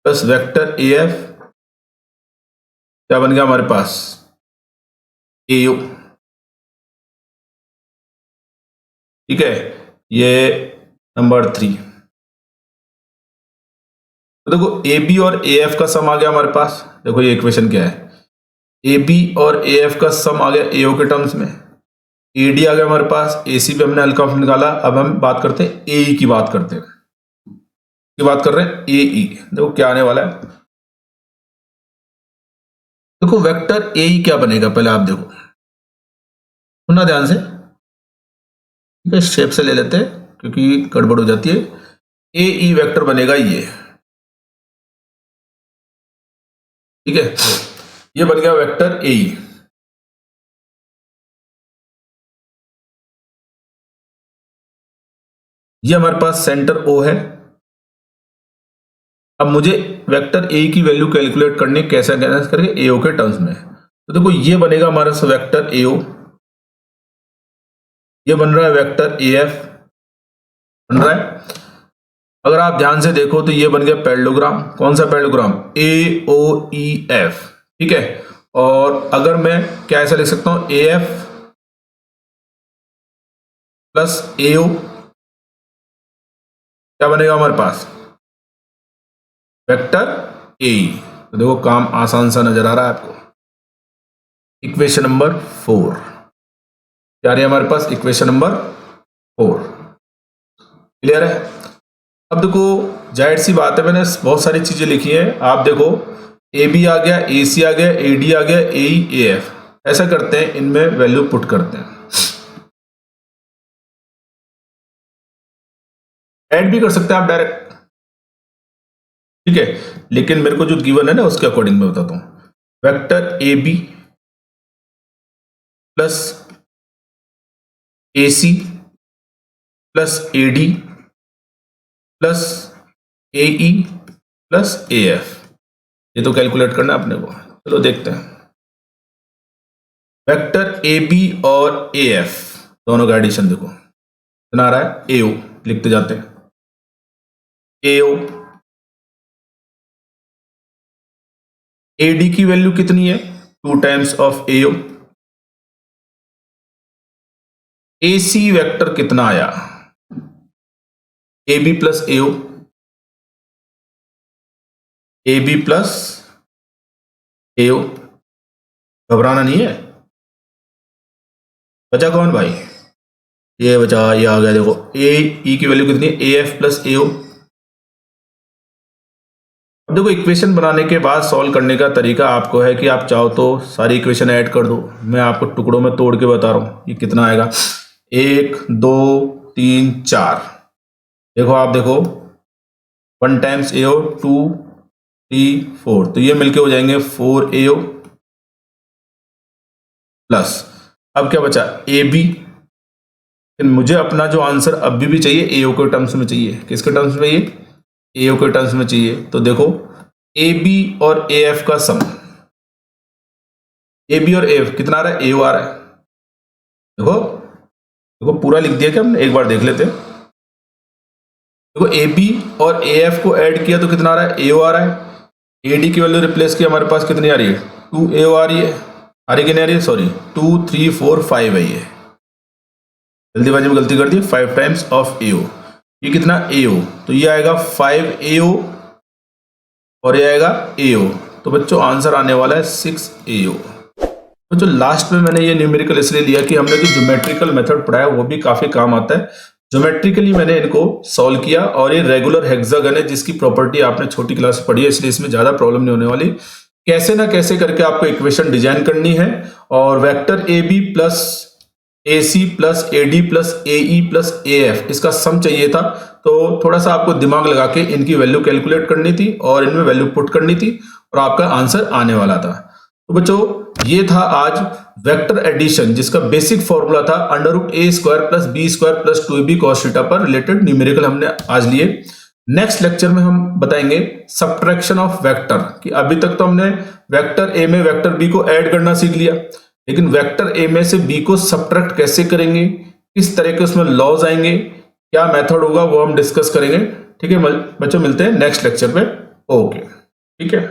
plus vector AF क्या बन गया हमारे पास, AO। ठीक है, ये नंबर 3। तो देखो AB और AF का सम आ गया हमारे पास। देखो ये इक्वेशन क्या है, AB और AF का सम आ गया AO के टर्म्स में, AD आ गया हमारे पास, AC पे हमने हल्का निकाला। अब हम बात करते हैं AE की, बात करते हैं की बात कर रहे हैं AE। देखो क्या आने वाला है, देखो वेक्टर AE क्या बनेगा, पहले आप देखो, सुनना ध्यान से। ठीक है, शेप से ले लेते हैं क्योंकि गड़बड़ हो जाती है। AE वेक्टर बनेगा ये, ठीक है, ये बन गया वेक्टर AE। ये हमारे पास सेंटर O है। अब मुझे वेक्टर A की वैल्यू कैलकुलेट करनी, कैसे करके, AO के टर्म्स में। तो देखो ये बनेगा हमारा वेक्टर AO, ये बन रहा है वेक्टर AF बन रहा है। अगर आप ध्यान से देखो तो ये बन गया पैरेललोग्राम। कौन सा पैरेललोग्राम, AOEF। ठीक है, और अगर मैं क्या ऐसा लिख सकता हूं, AF प्लस AO क्या बनेगा हमारे पास, वेक्टर AE। तो देखो काम आसान सा नजर आ रहा है आपको। इक्वेशन नंबर 4 क्या रही है हमारे पास, इक्वेशन नंबर 4। क्लियर है? अब देखो जाहिर सी बात है, मैंने बहुत सारी चीजें लिखी है। आप देखो AB आ गया, AC आ गया, AD आ गया, AE AF। ऐसा करते हैं, इनमें वैल्यू पुट करते हैं, ऐड भी कर सकते हैं आप डायरेक्ट। ठीक है, लेकिन मेरे को जो गिवन है ना उसके अकॉर्डिंग मैं बताता हूं। Vector AB plus AC plus AD plus AE plus AF, ये तो कैलकुलेट करना है अपने को। चलो देखते हैं, वेक्टर AB और AF दोनों का एडिशन देखो कितना आ रहा है, AO लिखते जाते हैं। AO AD की वैल्यू कितनी है, 2 times of AO। AC vector कितना आया, AB plus AO, AB plus AO। घबराना नहीं है। बचा कौन भाई, ये बचा, ये आ गया। देखो AE की वैल्यू कितनी है, AF प्लस AO। अब देखो इक्वेशन बनाने के बाद सॉल्व करने का तरीका आपको है कि आप चाहो तो सारी इक्वेशन ऐड कर दो। मैं आपको टुकड़ों में तोड़ के बता रहा हूं ये कितना आएगा, 1 2 3 4। देखो आप देखो, 1 टाइम्स AO 2 3 4, तो ये मिलके हो जाएंगे 4 AO प्लस, अब क्या बचा AB। मुझे अपना जो आंसर अभी भी चाहिए AO के टर्म्स में चाहिए। किसके टर्म्स में, ये AO के टर्म्स में चाहिए। तो देखो AB और AF का सम, AB और AF कितना आ रहा है, AO आ रहा है। देखो देखो पूरा लिख दिया क्या हमने, एक बार देख लेते हैं। देखो ए बी और ए एफ को ऐड किया तो कितना आ रहा है, AO आ रहा है। ए डी की वैल्यू रिप्लेस की हमारे पास कितनी आ रही है, 2AO आ रही है। आ रही कि नहीं आ रही है, सॉरी 2 3 4 5 है ये, जल्दीबाजी में गलती कर दी, 5 टाइम्स ऑफ AO। ये कितना AO, तो ये आएगा 5AO और ये आएगा AO। तो बच्चों आंसर आने वाला है 6AO। तो जो लास्ट में मैंने ये न्यूमेरिकल इसलिए लिया कि हमने जो ज्योमेट्रिकल मेथड पढ़ा है वो भी काफी काम आता है। ज्योमेट्रिकली मैंने इनको सॉल्व किया और ये रेगुलर हेक्सागन है जिसकी प्रॉपर्टी आपने छोटी क्लास में पढ़ी है, इसलिए इसमें ज्यादा प्रॉब्लम नहीं होने वाली। कैसे ना कैसे करके आपको इक्वेशन डिजाइन करनी है और vector A B plus A C plus A D plus A E plus A F इसका सम चाहिए था। तो थोड़ा सा आपको दिमाग लगा के इनकी वैल्यू कैलकुलेट करनी थी और इनमें वैल्यू पुट करनी थी और आपका आंसर आने वाला था। तो बच्चों ये था आज वेक्टर एडिशन जिसका बेसिक फॉर्मूला था √a² plus b² plus 2ab cos theta पर रिलेटेड न्यूमेरिकल हमने आज लिए। नेक्स्ट लेक्चर में हम बताएंगे सब्ट्रैक्शन ऑफ वेक्टर, कि अभी तक तो हमने वेक्टर ए में वेक्टर बी को ऐड करना सीख लिया, लेकिन वेक्टर ए में से बी को सब्ट्रैक्ट कैसे करेंगे, किस तरह के उसमें लॉज आएंगे, क्या मेथड होगा वो हम डिस्कस करेंगे। ठीक है बच्चों, मिलते हैं नेक्स्ट लेक्चर में। ओके, ठीक है।